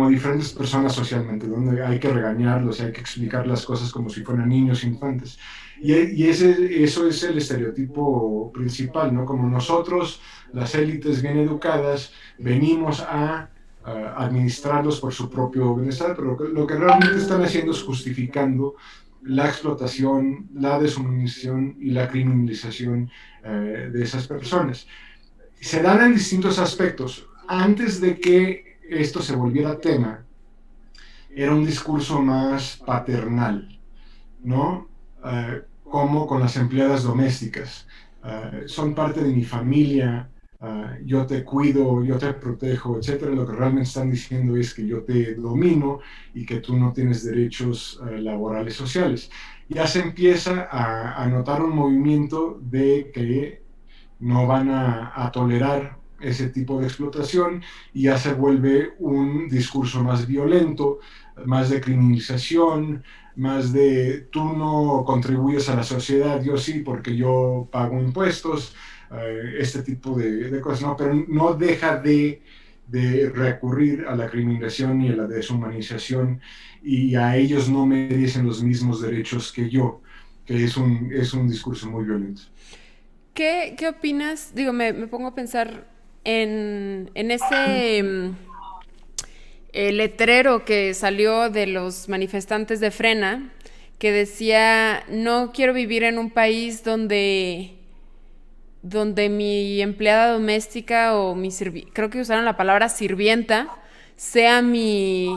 diferentes personas socialmente, donde hay que regañarlos, hay que explicar las cosas como si fueran niños infantes. Eso es el estereotipo principal, ¿no? Como nosotros, las élites bien educadas, venimos a administrarlos por su propio bienestar, pero lo que realmente están haciendo es justificando la explotación, la deshumanización y la criminalización de esas personas. Se dan en distintos aspectos. Antes de que esto se volviera tema, era un discurso más paternal, ¿no? Como con las empleadas domésticas. Son parte de mi familia, yo te cuido, yo te protejo, etcétera. Lo que realmente están diciendo es que yo te domino y que tú no tienes derechos laborales sociales. Ya se empieza a notar un movimiento de que no van a tolerar ese tipo de explotación, y ya se vuelve un discurso más violento, más de criminalización, más de tú no contribuyes a la sociedad, yo sí, porque yo pago impuestos, este tipo de cosas, ¿no? Pero no deja de recurrir a la criminalización y a la deshumanización, y a ellos no merecen los mismos derechos que yo, que es un discurso muy violento. ¿Qué opinas? Digo, me pongo a pensar en ese letrero que salió de los manifestantes de Frena, que decía, no quiero vivir en un país donde mi empleada doméstica o creo que usaron la palabra sirvienta, sea mi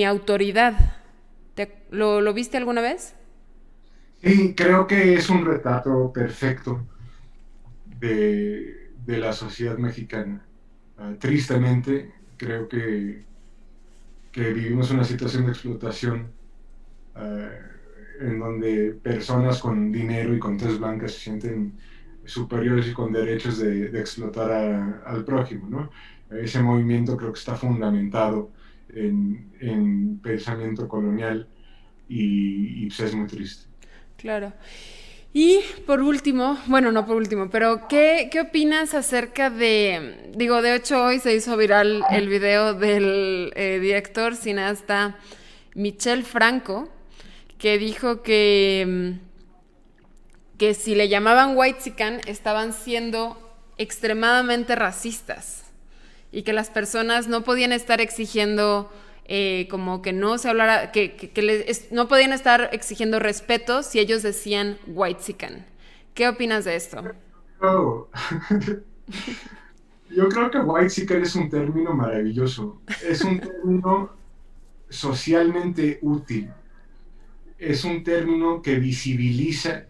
autoridad. ¿Lo viste alguna vez? Sí, creo que es un retrato perfecto de la sociedad mexicana. Tristemente, creo que que vivimos una situación de explotación eh, en donde personas con dinero y con tez blanca se sienten superiores y con derechos de explotar al prójimo, ¿no? Ese movimiento creo que está fundamentado en pensamiento colonial y pues es muy triste. Claro. Y por último, bueno, no por último, pero ¿qué opinas acerca de, digo, de hecho hoy se hizo viral el video del director cineasta Michel Franco, que dijo que si le llamaban whitexican estaban siendo extremadamente racistas y que las personas no podían estar exigiendo como que no se hablara, no podían estar exigiendo respeto si ellos decían whitexican. ¿Qué opinas de esto? Oh. Yo creo que whitexican es un término maravilloso, es un término socialmente útil, es un término que visibiliza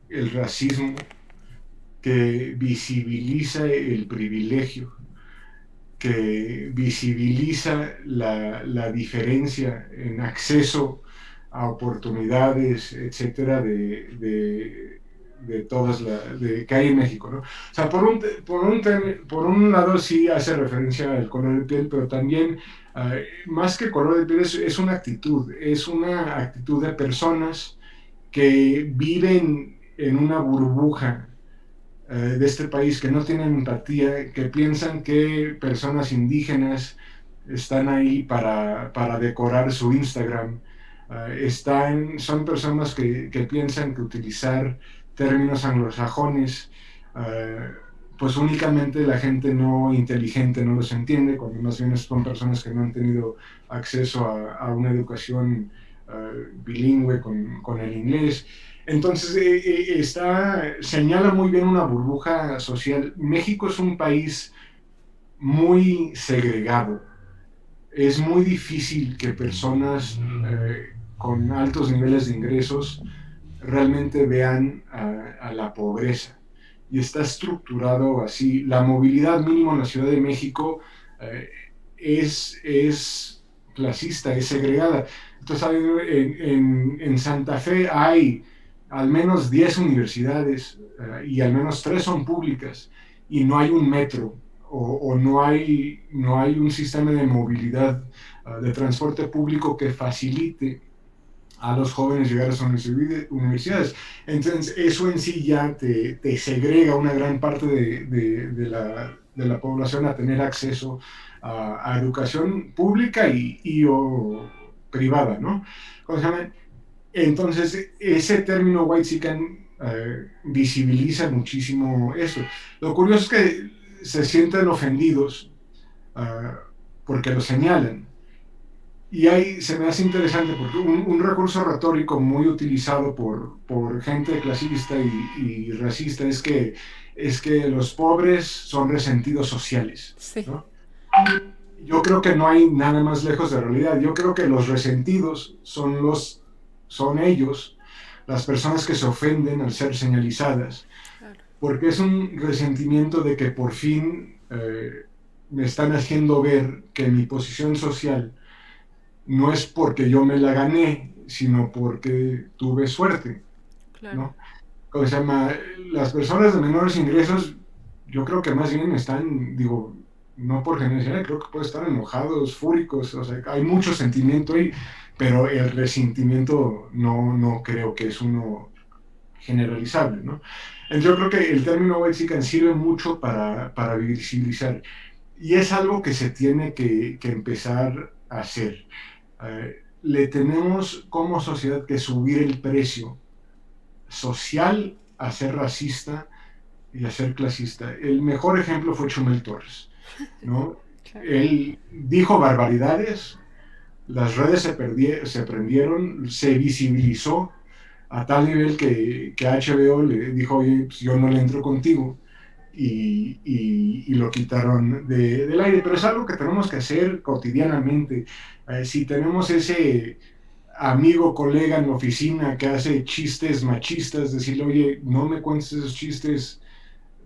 el racismo, que visibiliza el privilegio, que visibiliza la diferencia en acceso a oportunidades, etcétera, de todas que hay en México, ¿no? O sea, por un lado sí hace referencia al color de piel, pero también, más que color de piel, es una actitud de personas que viven en una burbuja de este país, que no tienen empatía, que piensan que personas indígenas están ahí para decorar su Instagram, son personas que piensan que utilizar términos anglosajones, pues únicamente la gente no inteligente no los entiende, cuando más bien son personas que no han tenido acceso a una educación bilingüe con el inglés. Entonces, señala muy bien una burbuja social. México es un país muy segregado. Es muy difícil que personas con altos niveles de ingresos realmente vean a la pobreza. Y está estructurado así. La movilidad mínima en la Ciudad de México es clasista, es segregada. Entonces, en Santa Fe hay al menos 10 universidades y al menos 3 son públicas y no hay un metro o no hay un sistema de movilidad de transporte público que facilite a los jóvenes llegar a sus universidades. Entonces, eso en sí ya te segrega una gran parte de la población a tener acceso a educación pública o privada, ¿no? ¿Cómo se llama? Entonces, ese término whitexican visibiliza muchísimo eso. Lo curioso es que se sienten ofendidos porque lo señalan. Y ahí se me hace interesante porque un recurso retórico muy utilizado por gente clasista y racista es que los pobres son resentidos sociales, Sí. ¿no? Yo creo que no hay nada más lejos de la realidad. Yo creo que los resentidos son ellos, las personas que se ofenden al ser señalizadas, Claro. porque es un resentimiento de que por fin me están haciendo ver que mi posición social no es porque yo me la gané, sino porque tuve suerte, Claro. ¿no? ¿Cómo se llama? Las personas de menores ingresos, yo creo que más bien están, digo, no por generalidad, creo que pueden estar enojados, fúricos, o sea, hay mucho sentimiento ahí, pero el resentimiento no creo que es uno generalizable, ¿no? Entonces yo creo que el término whitexican sirve mucho para visibilizar, y es algo que se tiene que empezar a hacer. Le tenemos como sociedad que subir el precio social a ser racista y a ser clasista. El mejor ejemplo fue Chumel Torres, ¿no? Claro. Él dijo barbaridades, las redes se prendieron, se visibilizó a tal nivel que HBO le dijo, oye, pues yo no le entro contigo, y lo quitaron del aire, pero es algo que tenemos que hacer cotidianamente. Si tenemos ese amigo, colega en la oficina que hace chistes machistas, decirle, oye, no me cuentes esos chistes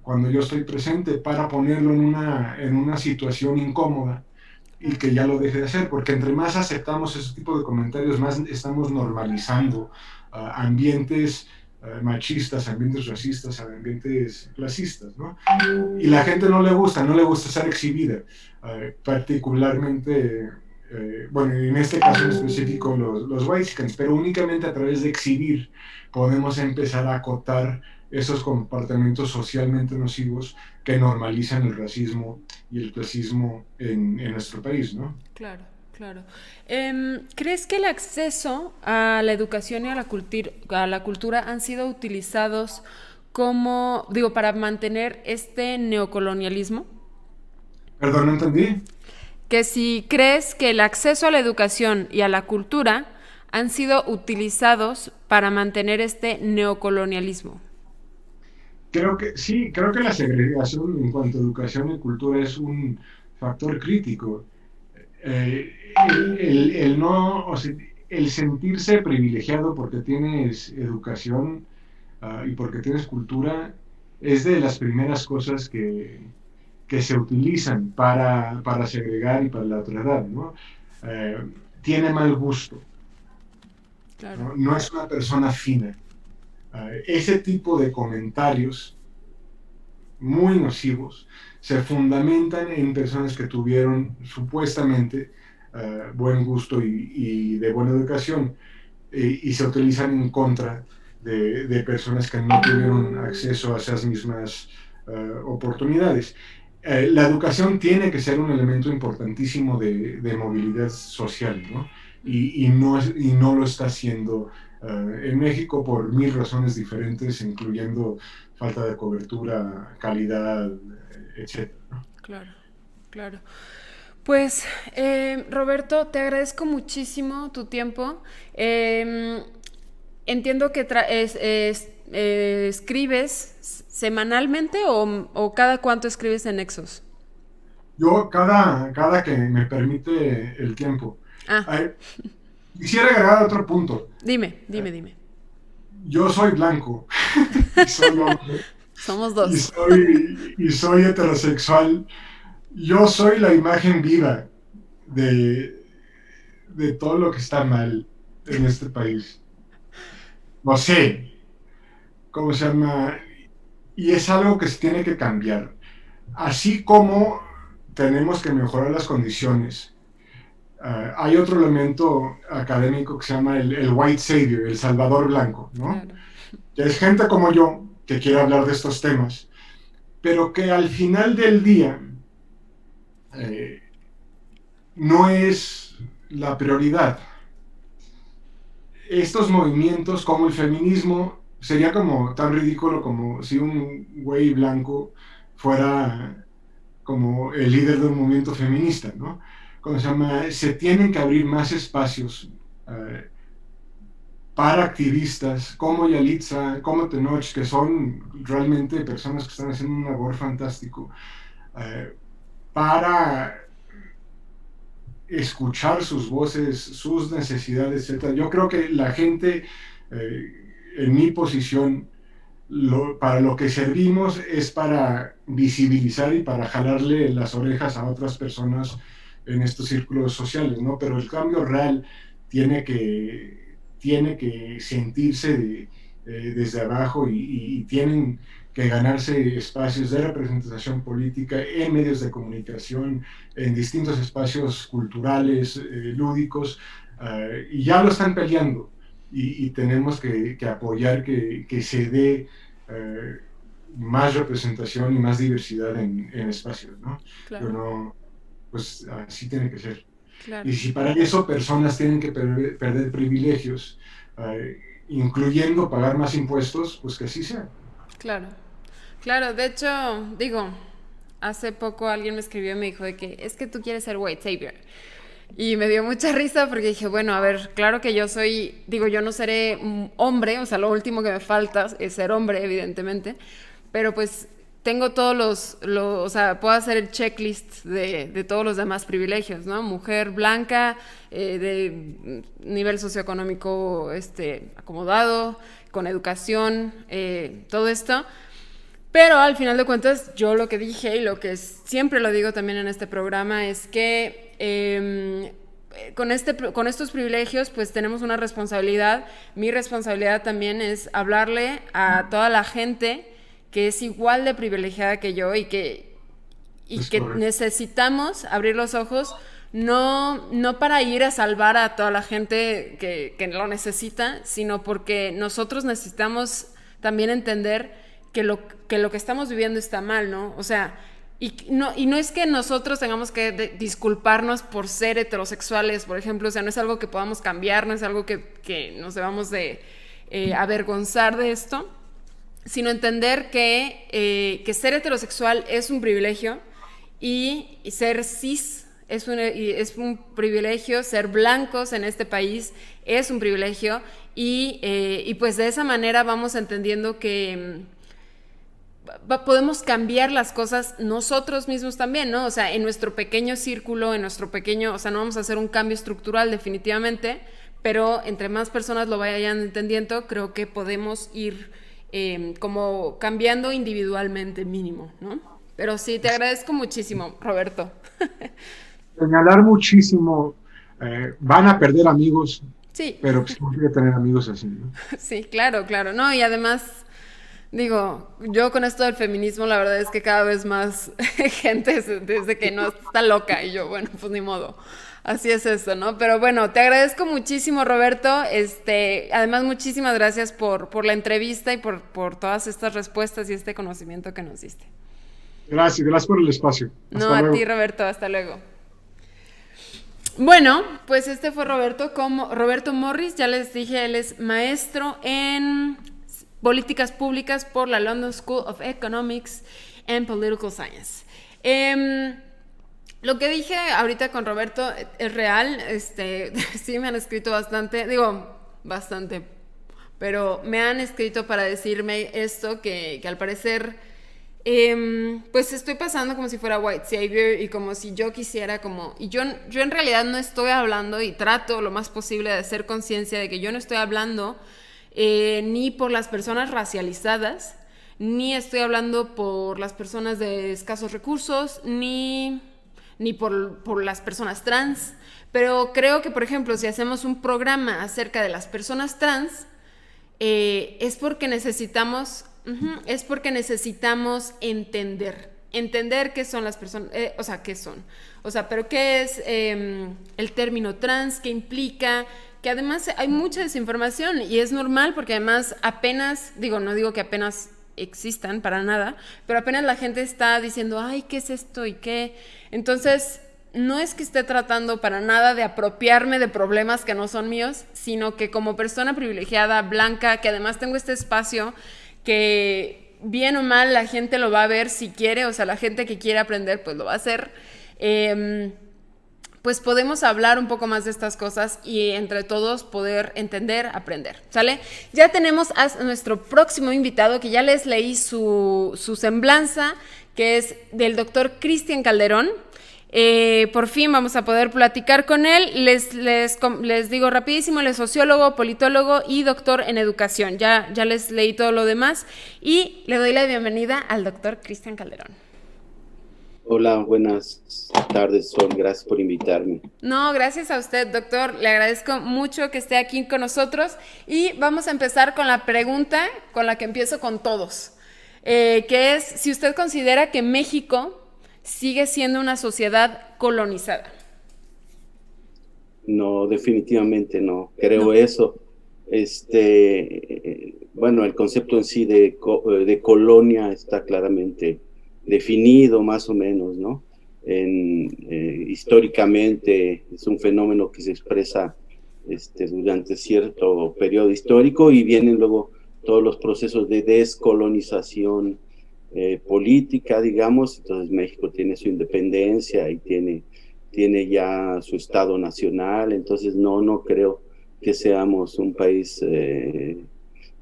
cuando yo estoy presente, para ponerlo en una situación incómoda, y que ya lo deje de hacer, porque entre más aceptamos ese tipo de comentarios, más estamos normalizando ambientes machistas, ambientes racistas, ambientes clasistas, ¿no? Y la gente no le gusta ser exhibida, particularmente, bueno, en este caso en específico los whitexicans, pero únicamente a través de exhibir podemos empezar a acotar esos comportamientos socialmente nocivos que normalizan el racismo y el clasismo en nuestro país, ¿no? Claro, claro. ¿Crees que el acceso a la educación y a la cultura han sido utilizados como, digo, para mantener este neocolonialismo? Perdón, no entendí. Que si crees que el acceso a la educación y a la cultura han sido utilizados para mantener este neocolonialismo. Creo que sí, creo que la segregación en cuanto a educación y cultura es un factor crítico. El no, o sea, el sentirse privilegiado porque tienes educación y porque tienes cultura es de las primeras cosas que se utilizan para segregar y para la otredad, ¿no? Eh, Tiene mal gusto, Claro. ¿no? No es una persona fina. Ese tipo de comentarios muy nocivos se fundamentan en personas que tuvieron supuestamente buen gusto y de buena educación y se utilizan en contra de personas que no tuvieron acceso a esas mismas oportunidades. La educación tiene que ser un elemento importantísimo de movilidad social, ¿no? Y no lo está haciendo en México por mil razones diferentes, incluyendo falta de cobertura, calidad, etcétera, ¿no? Claro, claro. Pues, Roberto, te agradezco muchísimo tu tiempo. Entiendo que escribes semanalmente o cada cuánto escribes en Nexos. Yo, cada que me permite el tiempo, Ah, eh, quisiera agregar otro punto. dime. Yo soy blanco y soy hombre Somos dos. y soy heterosexual. Yo soy la imagen viva de, de todo lo que está mal en este país. No sé cómo se llama, y es algo que se tiene que cambiar. Así como tenemos que mejorar las condiciones, hay otro elemento académico que se llama el white savior, el salvador blanco, ¿no? Claro, Que es gente como yo que quiere hablar de estos temas, pero que al final del día eh, no es la prioridad. Estos movimientos como el feminismo sería como tan ridículo como si un güey blanco fuera como el líder de un movimiento feminista, ¿no? Como se llama, se tienen que abrir más espacios para activistas como Yalitza, como Tenoch, que son realmente personas que están haciendo un labor fantástico, eh, para escuchar sus voces, sus necesidades, etc. Yo creo que la gente, en mi posición, para lo que servimos es para visibilizar y para jalarle las orejas a otras personas en estos círculos sociales, ¿no? Pero el cambio real tiene que sentirse desde abajo y tienen que ganarse espacios de representación política en medios de comunicación, en distintos espacios culturales, lúdicos, y ya lo están peleando. Y tenemos que apoyar que se dé eh, más representación y más diversidad en espacios, ¿no? Pero claro, no, pues así tiene que ser. claro. Y si para eso personas tienen que perder privilegios, incluyendo pagar más impuestos, pues que así sea. Claro, claro, de hecho, digo, hace poco alguien me escribió y me dijo de que es que tú quieres ser white savior. Y me dio mucha risa porque dije, bueno, a ver, claro que yo soy, digo, yo no seré hombre, o sea, lo último que me falta es ser hombre, evidentemente, pero pues tengo todos o sea, puedo hacer el checklist de todos los demás privilegios, ¿no? Mujer blanca, de nivel socioeconómico acomodado, con educación, todo esto. Pero al final de cuentas, yo lo que dije y lo que siempre lo digo también en este programa es que con estos privilegios pues tenemos una responsabilidad. Mi responsabilidad también es hablarle a toda la gente que es igual de privilegiada que yo y que necesitamos abrir los ojos, no para ir a salvar a toda la gente que lo necesita, sino porque nosotros necesitamos también entender que lo que estamos viviendo está mal, ¿no? O sea, y no es que nosotros tengamos que disculparnos por ser heterosexuales, por ejemplo, o sea, no es algo que podamos cambiar, no es algo que nos debamos de avergonzar de esto, sino entender que ser heterosexual es un privilegio y ser cis es un privilegio, ser blancos en este país es un privilegio y pues de esa manera vamos entendiendo que podemos cambiar las cosas nosotros mismos también, ¿no? O sea, en nuestro pequeño círculo, o sea, no vamos a hacer un cambio estructural definitivamente, pero entre más personas lo vayan entendiendo, creo que podemos ir como cambiando individualmente mínimo, ¿no? Pero sí, te agradezco muchísimo, Roberto. Señalar muchísimo, van a perder amigos, sí. Pero pues hay que tener amigos así, ¿no? Sí, claro, no, y además, digo, yo con esto del feminismo, la verdad es que cada vez más gente desde que no está loca, y yo, bueno, pues ni modo, así es esto, ¿no? Pero bueno, te agradezco muchísimo, Roberto, además muchísimas gracias por la entrevista y por todas estas respuestas y este conocimiento que nos diste. Gracias por el espacio. Hasta luego. A ti, Roberto, hasta luego. Bueno, pues este fue Roberto Morris, ya les dije, él es maestro en políticas públicas por la London School of Economics and Political Science. Lo que dije ahorita con Roberto es real, sí me han escrito bastante, pero me han escrito para decirme esto, que al parecer pues estoy pasando como si fuera white savior y como si yo quisiera y yo en realidad no estoy hablando y trato lo más posible de hacer conciencia de que yo no estoy hablando ni por las personas racializadas, ni estoy hablando por las personas de escasos recursos, ni por las personas trans, pero creo que, por ejemplo, si hacemos un programa acerca de las personas trans, es porque necesitamos entender qué son las personas, qué son, pero qué es el término trans, qué implica, que además hay mucha desinformación y es normal porque además no digo que apenas existan para nada, pero apenas la gente está diciendo, ay, ¿qué es esto? ¿Y qué? Entonces, no es que esté tratando para nada de apropiarme de problemas que no son míos, sino que como persona privilegiada, blanca, que además tengo este espacio que bien o mal la gente lo va a ver si quiere, o sea, la gente que quiere aprender pues lo va a hacer, pues podemos hablar un poco más de estas cosas y entre todos poder entender, aprender, ¿sale? Ya tenemos a nuestro próximo invitado, que ya les leí su semblanza, que es del doctor Cristian Calderón. Por fin vamos a poder platicar con él. Les digo rapidísimo, él es sociólogo, politólogo y doctor en educación. Ya les leí todo lo demás y le doy la bienvenida al doctor Cristian Calderón. Hola, buenas tardes, Sol. Gracias por invitarme. No, gracias a usted, doctor. Le agradezco mucho que esté aquí con nosotros y vamos a empezar con la pregunta con la que empiezo con todos, que es si usted considera que México sigue siendo una sociedad colonizada. No, definitivamente no. Creo eso. Bueno, el concepto en sí de colonia está claramente definido, más o menos, ¿no? Históricamente es un fenómeno que se expresa durante cierto periodo histórico y vienen luego todos los procesos de descolonización política, digamos. Entonces México tiene su independencia y tiene ya su Estado nacional, entonces no creo que seamos un país,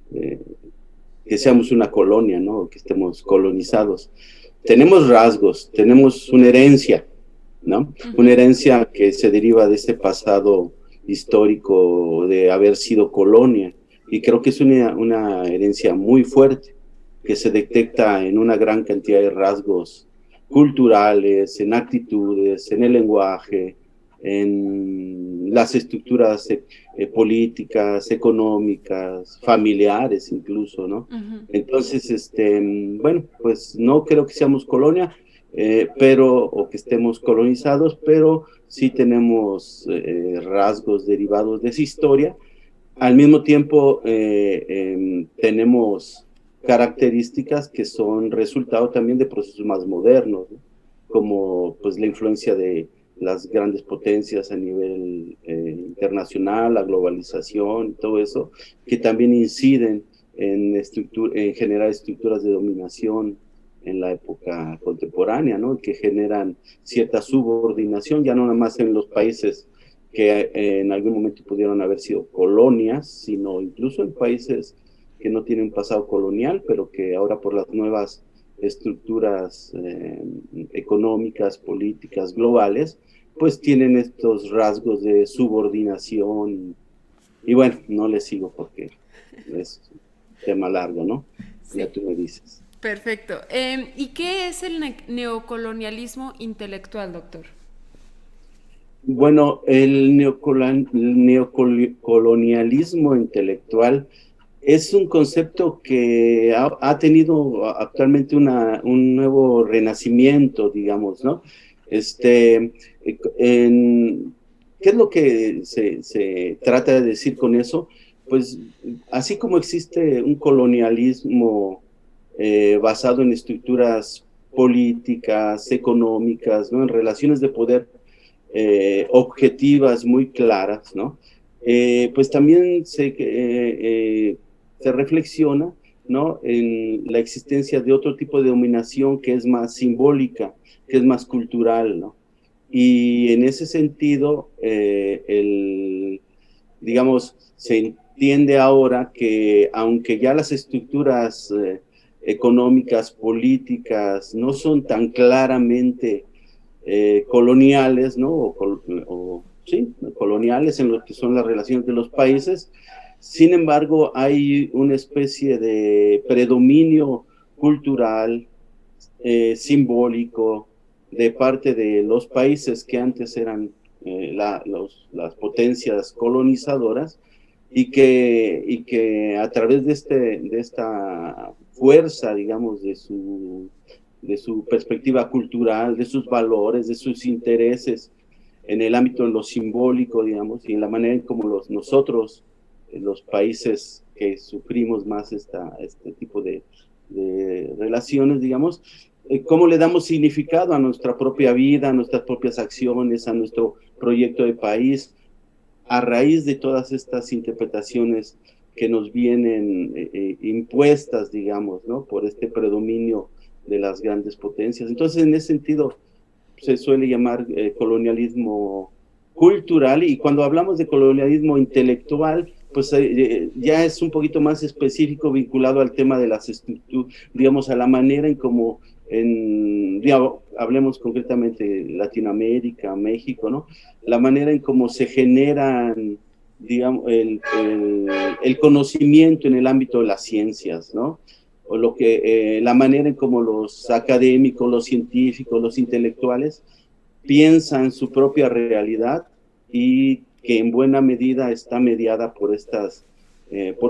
que seamos una colonia, ¿no? Que estemos colonizados. Tenemos rasgos, tenemos una herencia, ¿no? Una herencia que se deriva de este pasado histórico de haber sido colonia, y creo que es una herencia muy fuerte, que se detecta en una gran cantidad de rasgos culturales, en actitudes, en el lenguaje, en las estructuras políticas, económicas, familiares incluso, ¿no? Ujú. Entonces, bueno, pues no creo que seamos colonia, o que estemos colonizados, pero sí tenemos rasgos derivados de esa historia. Al mismo tiempo, tenemos características que son resultado también de procesos más modernos, ¿no? Como pues la influencia de las grandes potencias a nivel internacional, la globalización, todo eso, que también inciden en generar estructuras de dominación en la época contemporánea, ¿no? Que generan cierta subordinación, ya no nada más en los países que en algún momento pudieron haber sido colonias, sino incluso en países que no tienen pasado colonial, pero que ahora por las nuevas estructuras económicas, políticas, globales, pues tienen estos rasgos de subordinación. Y bueno, no les sigo porque es un tema largo, ¿no? Sí. Ya tú me dices. Perfecto. ¿Y qué es el neocolonialismo intelectual, doctor? Bueno, el neocolonialismo intelectual es un concepto que ha tenido actualmente un nuevo renacimiento, digamos, ¿no? ¿Qué es lo que se trata de decir con eso? Pues así como existe un colonialismo basado en estructuras políticas, económicas, ¿no? En relaciones de poder objetivas muy claras, ¿no? Pues también se reflexiona, ¿no? En la existencia de otro tipo de dominación que es más simbólica, que es más cultural, ¿no? Y en ese sentido, digamos, se entiende ahora que aunque ya las estructuras económicas, políticas, no son tan claramente coloniales, ¿no? Sí, coloniales en lo que son las relaciones de los países. Sin embargo, hay una especie de predominio cultural, simbólico, de parte de los países que antes eran las potencias colonizadoras y que a través de esta fuerza, digamos, de su perspectiva cultural, de sus valores, de sus intereses en el ámbito de lo simbólico, digamos, y en la manera en como nosotros, los países que sufrimos más este tipo de relaciones, digamos, cómo le damos significado a nuestra propia vida, a nuestras propias acciones, a nuestro proyecto de país, a raíz de todas estas interpretaciones que nos vienen impuestas, digamos, ¿no? Por este predominio de las grandes potencias. Entonces, en ese sentido, se suele llamar colonialismo cultural, y cuando hablamos de colonialismo intelectual, pues ya es un poquito más específico, vinculado al tema de las estructuras, digamos, a la manera en cómo, digamos, hablemos concretamente de Latinoamérica, México, ¿no? La manera en cómo se generan, digamos, el conocimiento en el ámbito de las ciencias, ¿no? O la manera en cómo los académicos, los científicos, los intelectuales piensan su propia realidad, y que en buena medida está mediada por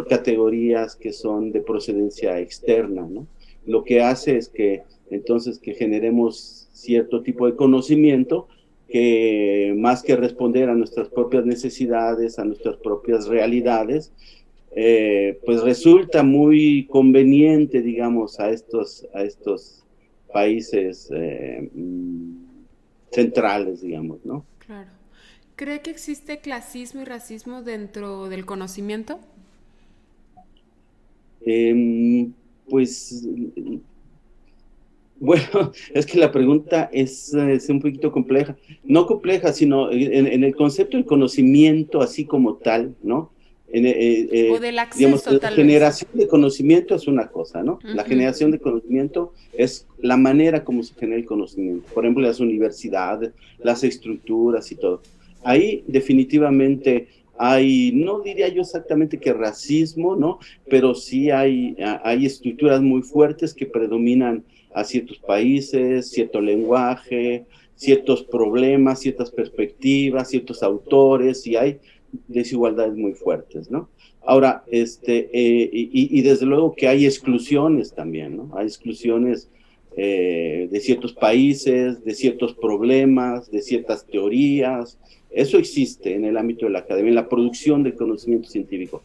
categorías que son de procedencia externa, ¿no? Lo que hace es que entonces que generemos cierto tipo de conocimiento que, más que responder a nuestras propias necesidades, a nuestras propias realidades, pues resulta muy conveniente, digamos, a estos países centrales, digamos, ¿no? Claro. ¿Cree que existe clasismo y racismo dentro del conocimiento? Pues, bueno, es que la pregunta es un poquito compleja. No compleja, sino en el concepto del conocimiento así como tal, ¿no? O del Digamos, acceso, la tal vez. generación de conocimiento es una cosa, ¿no? La generación de conocimiento es la manera como se genera el conocimiento. Por ejemplo, las universidades, las estructuras y todo. Ahí definitivamente hay, no diría yo exactamente que racismo, ¿no? Pero sí hay estructuras muy fuertes que predominan a ciertos países, cierto lenguaje, ciertos problemas, ciertas perspectivas, ciertos autores, y hay desigualdades muy fuertes, ¿no? Ahora, y desde luego que hay exclusiones también, ¿no? Hay exclusiones de ciertos países, de ciertos problemas, de ciertas teorías. Eso existe en el ámbito de la academia, en la producción del conocimiento científico.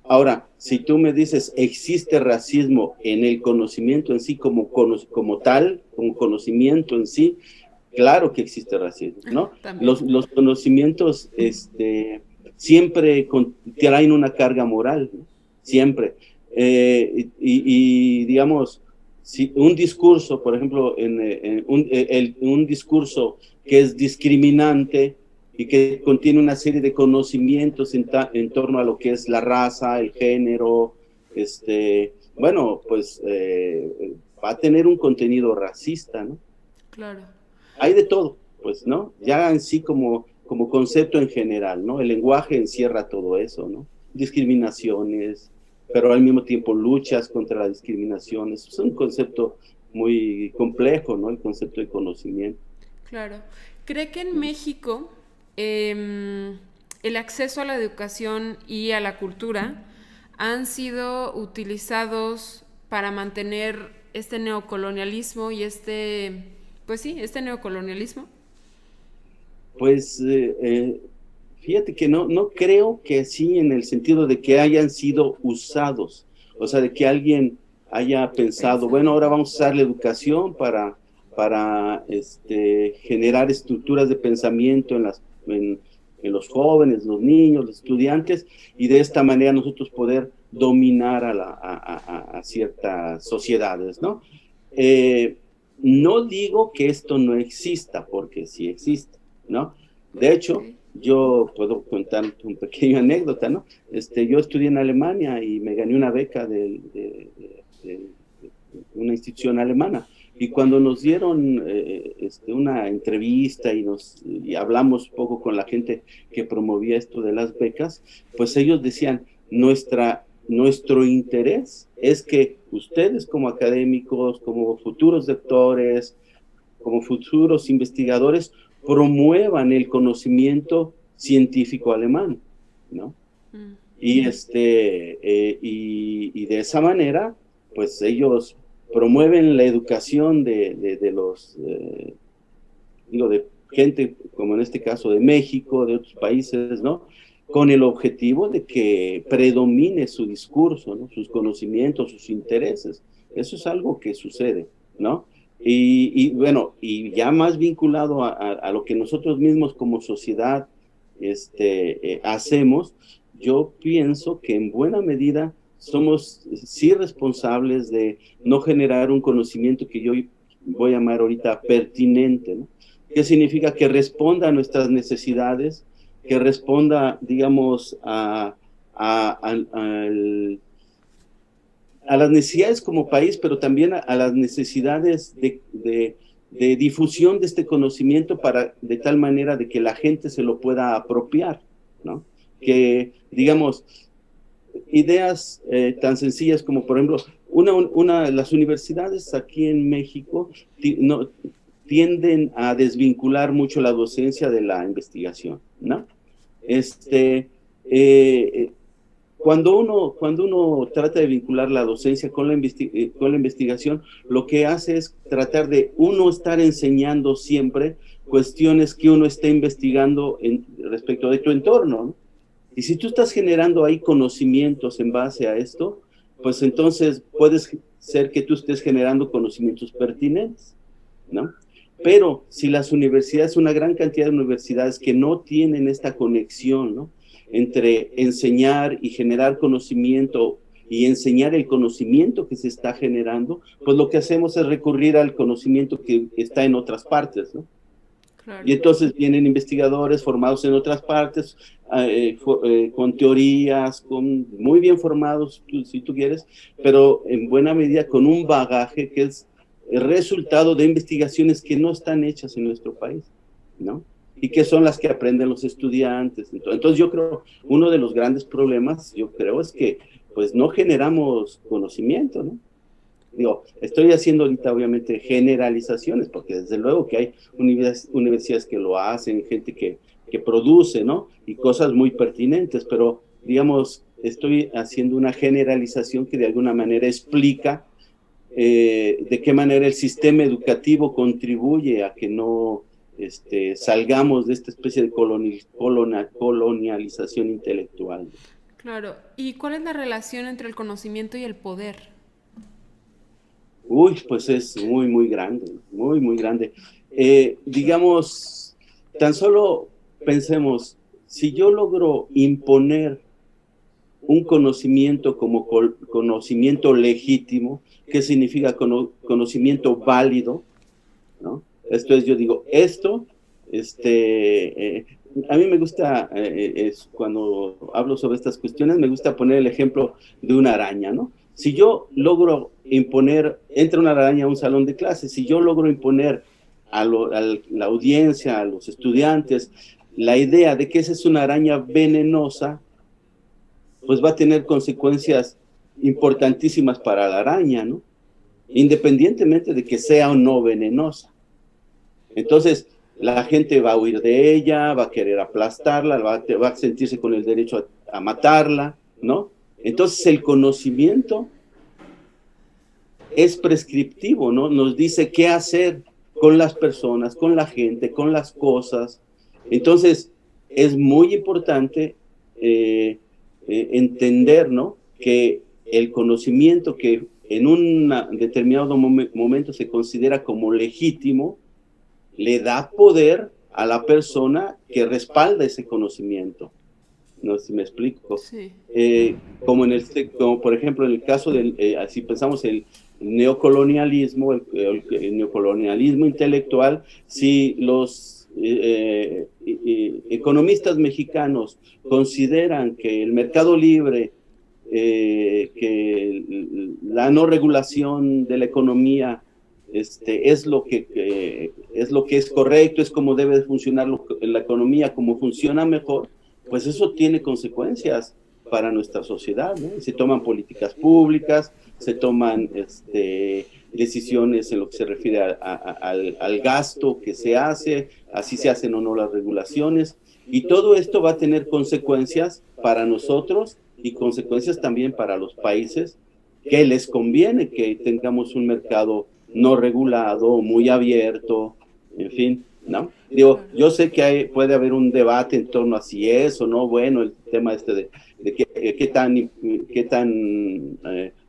Ahora, si tú me dices, ¿existe racismo en el conocimiento en sí como tal, como conocimiento en sí? Claro que existe racismo, ¿no? Los conocimientos siempre traen una carga moral, ¿no? Siempre. Digamos, si un discurso, por ejemplo, un discurso que es discriminante y que contiene una serie de conocimientos en torno a lo que es la raza, el género, bueno, pues va a tener un contenido racista, ¿no? Claro. Hay de todo, pues, ¿no? Ya en sí como concepto en general, ¿no? El lenguaje encierra todo eso, ¿no? Discriminaciones, pero al mismo tiempo luchas contra la discriminación. Es un concepto muy complejo, ¿no? El concepto de conocimiento. Claro. ¿Cree que en México el acceso a la educación y a la cultura han sido utilizados para mantener este neocolonialismo y pues sí, este neocolonialismo? Pues fíjate que no creo que sí, en el sentido de que hayan sido usados, o sea, de que alguien haya pensado, bueno, ahora vamos a usar la educación para generar estructuras de pensamiento en los jóvenes, los niños, los estudiantes, y de esta manera nosotros poder dominar a ciertas sociedades, ¿no? No digo que esto no exista, porque sí existe, ¿no? De hecho, yo puedo contar una pequeña anécdota, ¿no? Yo estudié en Alemania y me gané una beca de una institución alemana. Y cuando nos dieron una entrevista y hablamos un poco con la gente que promovía esto de las becas, pues ellos decían, nuestro interés es que ustedes como académicos, como futuros doctores, como futuros investigadores, promuevan el conocimiento científico alemán, ¿no? Y de esa manera, pues ellos promueven la educación de gente, como en este caso de México, de otros países, ¿no? Con el objetivo de que predomine su discurso, ¿no? Sus conocimientos, sus intereses. Eso es algo que sucede, ¿no? Bueno, y ya más vinculado a lo que nosotros mismos como sociedad hacemos, yo pienso que en buena medida somos sí responsables de no generar un conocimiento que yo voy a llamar ahorita pertinente, ¿no? ¿Qué significa? Que responda a nuestras necesidades, que responda, digamos, a las necesidades como país, pero también a las necesidades de difusión de este conocimiento de tal manera de que la gente se lo pueda apropiar, ¿no? Que, digamos, ideas tan sencillas como, por ejemplo, las universidades aquí en México tienden a desvincular mucho la docencia de la investigación, ¿no? Cuando uno trata de vincular la docencia con la investigación, lo que hace es tratar de uno estar enseñando siempre cuestiones que uno está investigando respecto de tu entorno, ¿no? Y si tú estás generando ahí conocimientos en base a esto, pues entonces puede ser que tú estés generando conocimientos pertinentes, ¿no? Pero si las universidades, una gran cantidad de universidades que no tienen esta conexión, ¿no? Entre enseñar y generar conocimiento y enseñar el conocimiento que se está generando, pues lo que hacemos es recurrir al conocimiento que está en otras partes, ¿no? Claro. Y entonces vienen investigadores formados en otras partes, con teorías, muy bien formados, si tú quieres, pero en buena medida con un bagaje que es el resultado de investigaciones que no están hechas en nuestro país, ¿no? y que son las que aprenden los estudiantes. Entonces yo creo, uno de los grandes problemas, yo creo, es que pues no generamos conocimiento, ¿no? Digo, estoy haciendo ahorita obviamente generalizaciones, porque desde luego que hay universidades que lo hacen, gente que produce, ¿no? Y cosas muy pertinentes, pero digamos, estoy haciendo una generalización que de alguna manera explica de qué manera el sistema educativo contribuye a que no salgamos de esta especie de colonialización intelectual. Claro. ¿Y cuál es la relación entre el conocimiento y el poder? Uy, pues es muy, muy grande, muy, muy grande. Digamos, tan solo pensemos, si yo logro imponer un conocimiento como conocimiento legítimo, ¿qué significa conocimiento válido? ¿No? Esto es, yo digo, a mí me gusta, cuando hablo sobre estas cuestiones, me gusta poner el ejemplo de una araña, ¿no? Si yo logro imponer, entra una araña a un salón de clases, si yo logro imponer a la audiencia, a los estudiantes, la idea de que esa es una araña venenosa, pues va a tener consecuencias importantísimas para la araña, ¿no? Independientemente de que sea o no venenosa. Entonces, la gente va a huir de ella, va a querer aplastarla, va a sentirse con el derecho a matarla, ¿no? Entonces, el conocimiento es prescriptivo, ¿no? Nos dice qué hacer con las personas, con la gente, con las cosas. Entonces, es muy importante entender, ¿no? Que el conocimiento que en un determinado momento se considera como legítimo, le da poder a la persona que respalda ese conocimiento. No sé si me explico. Sí. Como por ejemplo en el caso del, si pensamos el neocolonialismo, el neocolonialismo intelectual, si los economistas mexicanos consideran que el mercado libre, que la no regulación de la economía es lo que es correcto, es como debe de funcionar la economía, como funciona mejor, pues eso tiene consecuencias para nuestra sociedad, ¿no? Se toman políticas públicas, se toman decisiones en lo que se refiere al gasto que se hace, así se hacen o no las regulaciones, y todo esto va a tener consecuencias para nosotros y consecuencias también para los países que les conviene que tengamos un mercado no regulado, muy abierto, en fin, ¿no? Digo, yo sé que puede haber un debate en torno a si es o no, bueno, el tema de qué tan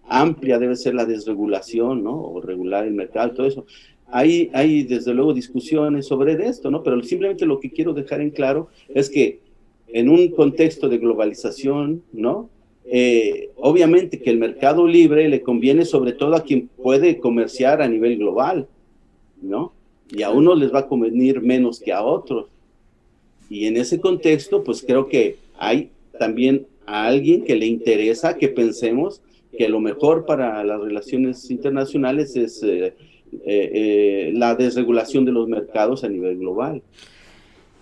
amplia debe ser la desregulación, ¿no? O regular el mercado, todo eso. Hay desde luego discusiones sobre esto, ¿no? Pero simplemente lo que quiero dejar en claro es que en un contexto de globalización, ¿no? Obviamente que el mercado libre le conviene sobre todo a quien puede comerciar a nivel global, ¿no? Y a unos les va a convenir menos que a otros. Y en ese contexto, pues creo que hay también a alguien que le interesa que pensemos que lo mejor para las relaciones internacionales es la desregulación de los mercados a nivel global.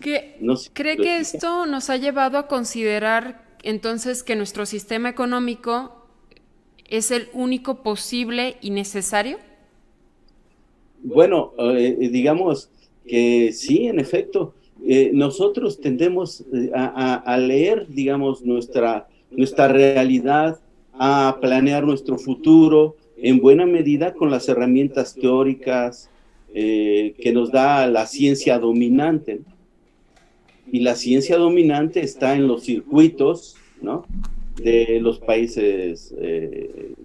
¿Cree que esto nos ha llevado a considerar entonces que nuestro sistema económico es el único posible y necesario? Bueno, digamos que sí, en efecto, nosotros tendemos a leer, digamos, nuestra realidad, a planear nuestro futuro, en buena medida con las herramientas teóricas que nos da la ciencia dominante. Y la ciencia dominante está en los circuitos, ¿no? De los países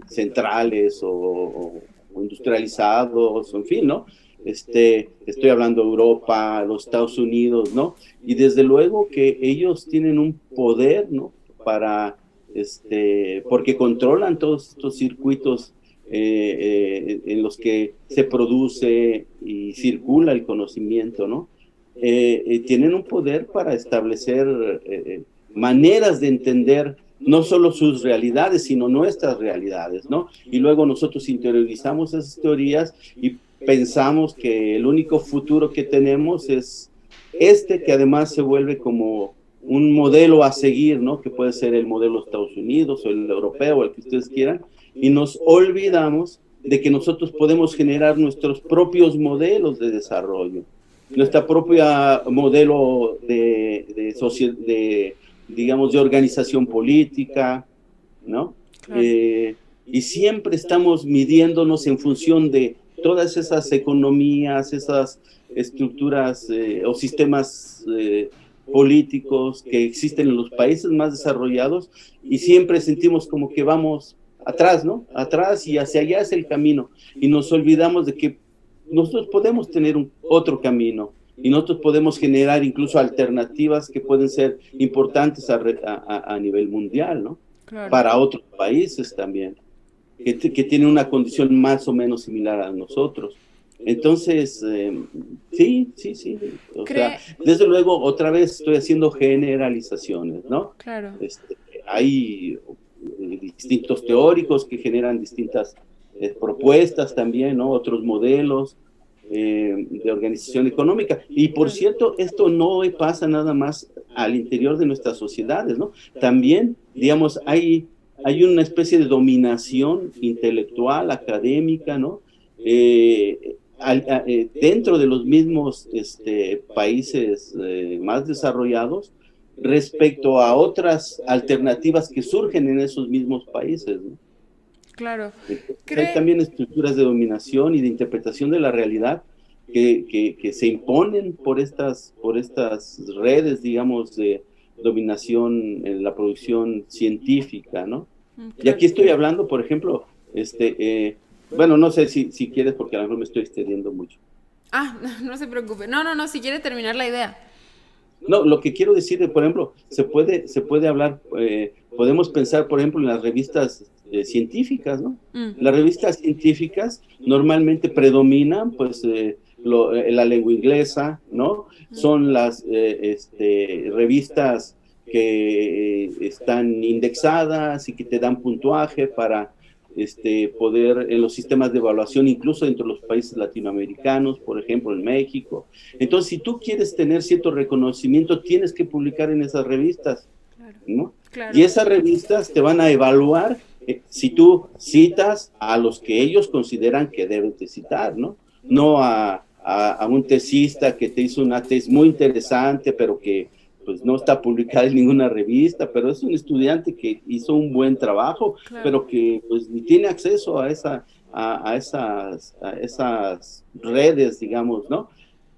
centrales o industrializados, en fin, ¿no? Estoy hablando de Europa, los Estados Unidos, ¿no? Y desde luego que ellos tienen un poder, ¿no? Porque controlan todos estos circuitos en los que se produce y circula el conocimiento, ¿no? Tienen un poder para establecer maneras de entender no solo sus realidades, sino nuestras realidades, ¿no? Y luego nosotros interiorizamos esas teorías y pensamos que el único futuro que tenemos es que además se vuelve como un modelo a seguir, ¿no? Que puede ser el modelo de Estados Unidos o el europeo, o el que ustedes quieran, y nos olvidamos de que nosotros podemos generar nuestros propios modelos de desarrollo, nuestra propia modelo digamos, de organización política, ¿no? Claro. Y siempre estamos midiéndonos en función de todas esas economías, esas estructuras o sistemas políticos que existen en los países más desarrollados, y siempre sentimos como que vamos atrás, ¿no? Atrás, y hacia allá es el camino, y nos olvidamos de que nosotros podemos tener otro camino, y nosotros podemos generar incluso alternativas que pueden ser importantes a nivel mundial, ¿no? Claro. Para otros países también, que tienen una condición más o menos similar a nosotros. Entonces, sí. O sea, desde luego, otra vez estoy haciendo generalizaciones, ¿no? Claro. Hay distintos teóricos que generan distintas propuestas también, ¿no? Otros modelos de organización económica. Y por cierto, esto no pasa nada más al interior de nuestras sociedades, ¿no? También, digamos, hay una especie de dominación intelectual, académica, ¿no? Dentro de los mismos países más desarrollados, respecto a otras alternativas que surgen en esos mismos países, ¿no? Claro. Hay también estructuras de dominación y de interpretación de la realidad que se imponen por estas redes, digamos, de dominación en la producción científica, ¿no? Claro. Y aquí estoy hablando, por ejemplo, bueno, no sé si quieres, porque a lo mejor me estoy extendiendo mucho. No se preocupe. No, si quiere terminar la idea. No, lo que quiero decir, por ejemplo, se puede hablar, podemos pensar, por ejemplo, en las revistas científicas, ¿no? Las revistas científicas normalmente predominan, pues, la lengua inglesa, ¿no? Son las revistas que están indexadas y que te dan puntuaje para poder, en los sistemas de evaluación, incluso dentro de los países latinoamericanos, por ejemplo, en México. Entonces, si tú quieres tener cierto reconocimiento, tienes que publicar en esas revistas, ¿no? Claro. Y esas revistas te van a evaluar si tú citas a los que ellos consideran que deben de citar, ¿no? No a un tesista que te hizo una tesis muy interesante, pero que pues no está publicada en ninguna revista, pero es un estudiante que hizo un buen trabajo, claro, pero que pues ni tiene acceso a esas redes, digamos, ¿no?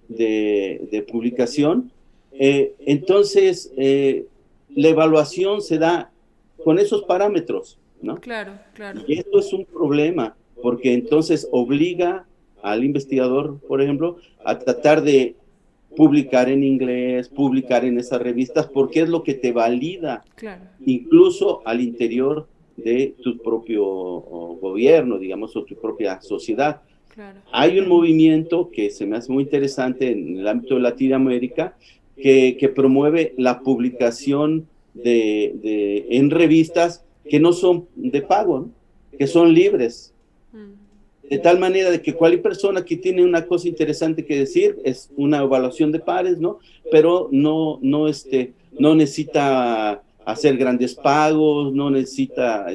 De publicación. Entonces, la evaluación se da con esos parámetros, ¿no? Claro. Y esto es un problema, porque entonces obliga al investigador, por ejemplo, a tratar de publicar en inglés, publicar en esas revistas, porque es lo que te valida, claro, incluso al interior de tu propio gobierno, digamos, o tu propia sociedad. Claro. Hay un movimiento que se me hace muy interesante en el ámbito de Latinoamérica, que promueve la publicación en revistas que no son de pago, ¿no? Que son libres. De tal manera de que cualquier persona que tiene una cosa interesante que decir, es una evaluación de pares, ¿no? Pero no necesita hacer grandes pagos, no necesita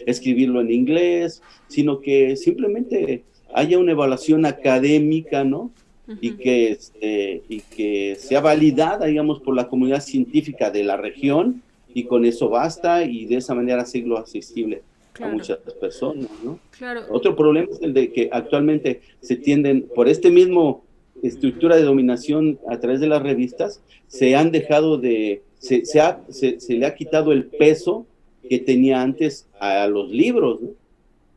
escribirlo en inglés, sino que simplemente haya una evaluación académica, ¿no? Uh-huh. Y que sea validada, digamos, por la comunidad científica de la región, y con eso basta, y de esa manera hacerlo accesible, claro, a muchas personas, ¿no? Claro. Otro problema es el de que actualmente se tienden, por este mismo estructura de dominación a través de las revistas, se le ha quitado el peso que tenía antes a los libros, ¿no?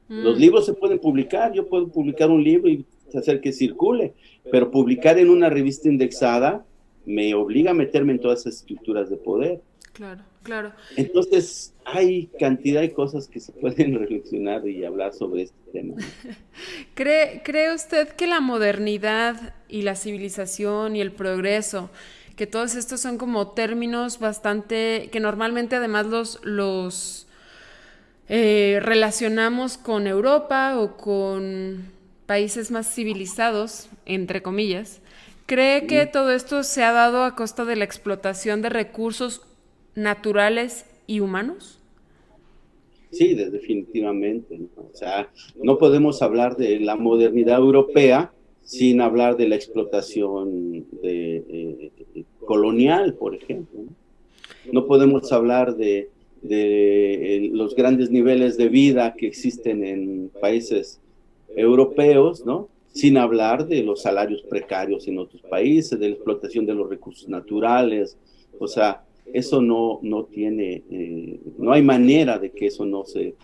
Los libros se pueden publicar, yo puedo publicar un libro y hacer que circule, pero publicar en una revista indexada me obliga a meterme en todas esas estructuras de poder. Claro. Entonces, hay cantidad de cosas que se pueden reflexionar y hablar sobre este tema. ¿Cree usted que la modernidad y la civilización y el progreso, que todos estos son como términos bastante, que normalmente además los relacionamos con Europa o con países más civilizados, entre comillas, ¿Cree que todo esto se ha dado a costa de la explotación de recursos naturales y humanos? Sí, definitivamente, ¿no? O sea, no podemos hablar de la modernidad europea sin hablar de la explotación colonial, por ejemplo, ¿no? No podemos hablar de los grandes niveles de vida que existen en países europeos, ¿no? Sin hablar de los salarios precarios en otros países, de la explotación de los recursos naturales. O sea, eso no tiene, no hay manera de que eso no se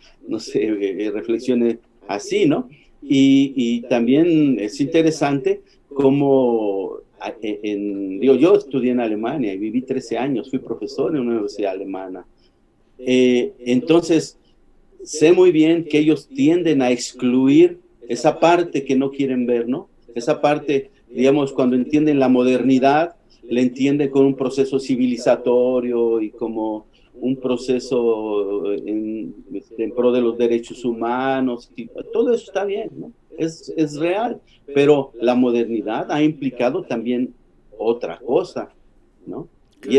reflexione así, ¿no? Y también es interesante cómo, yo estudié en Alemania y viví 13 años, fui profesor en una universidad alemana. Entonces, sé muy bien que ellos tienden a excluir esa parte que no quieren ver, ¿no? Esa parte, digamos, cuando entienden la modernidad, le entienden con un proceso civilizatorio y como un proceso en pro de los derechos humanos, y todo eso está bien, ¿no? Es real, pero la modernidad ha implicado también otra cosa, ¿no? Y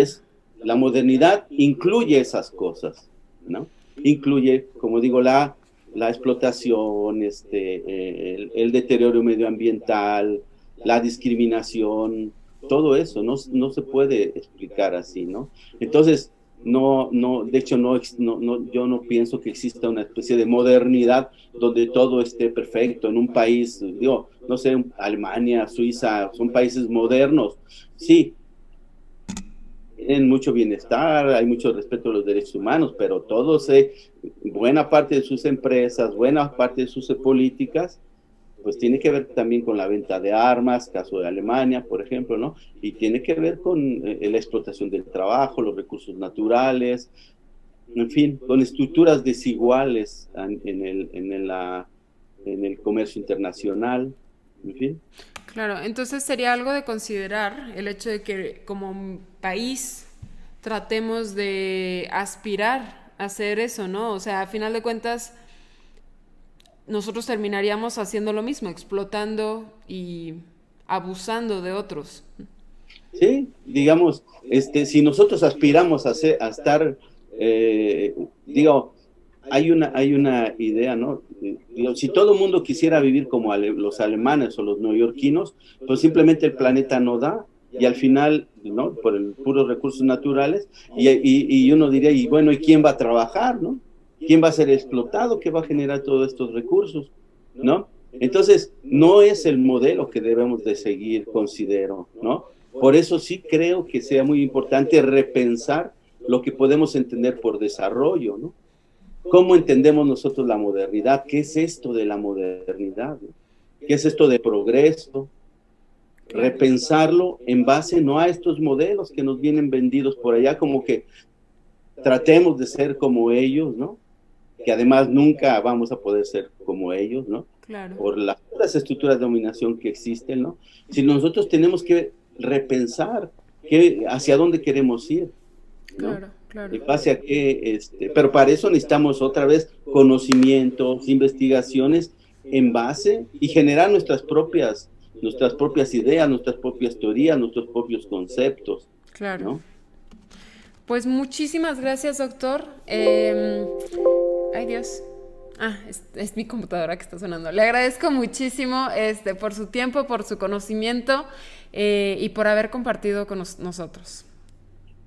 la modernidad incluye esas cosas, ¿no? Incluye, como digo, la explotación, el deterioro medioambiental, la discriminación, todo eso no se puede explicar así, ¿no? Entonces, de hecho, yo no pienso que exista una especie de modernidad donde todo esté perfecto en un país, digo, no sé, Alemania, Suiza, son países modernos, sí, tienen mucho bienestar, hay mucho respeto a los derechos humanos, pero buena parte de sus empresas, buena parte de sus políticas, pues tiene que ver también con la venta de armas, caso de Alemania, por ejemplo, ¿no? Y tiene que ver con la explotación del trabajo, los recursos naturales, en fin, con estructuras desiguales en el comercio internacional, en fin. Claro, entonces sería algo de considerar el hecho de que como país tratemos de aspirar a hacer eso, ¿no? O sea, a final de cuentas, nosotros terminaríamos haciendo lo mismo, explotando y abusando de otros. Sí, digamos, si nosotros aspiramos a estar, digo, hay una idea, ¿no? Digo, si todo el mundo quisiera vivir como los alemanes o los neoyorquinos, pues simplemente el planeta no da, y al final, ¿no? Por el puros recursos naturales, y uno diría, y bueno, ¿y quién va a trabajar, no? ¿Quién va a ser explotado? ¿Qué va a generar todos estos recursos? ¿No? Entonces, no es el modelo que debemos de seguir, considero, ¿no? Por eso sí creo que sea muy importante repensar lo que podemos entender por desarrollo, ¿no? ¿Cómo entendemos nosotros la modernidad? ¿Qué es esto de la modernidad? ¿Qué es esto de progreso? Repensarlo en base no a estos modelos que nos vienen vendidos por allá, como que tratemos de ser como ellos, ¿no? Que además nunca vamos a poder ser como ellos, ¿no? Claro. Por las estructuras de dominación que existen, ¿no? Si nosotros tenemos que repensar hacia dónde queremos ir, ¿no? Claro, claro. En base a qué, pero para eso necesitamos otra vez conocimientos, investigaciones en base y generar nuestras propias ideas, nuestras propias teorías, nuestros propios conceptos. Claro. ¿No? Pues muchísimas gracias, doctor. Ay, Dios. Es mi computadora que está sonando. Le agradezco muchísimo por su tiempo, por su conocimiento y por haber compartido con nosotros.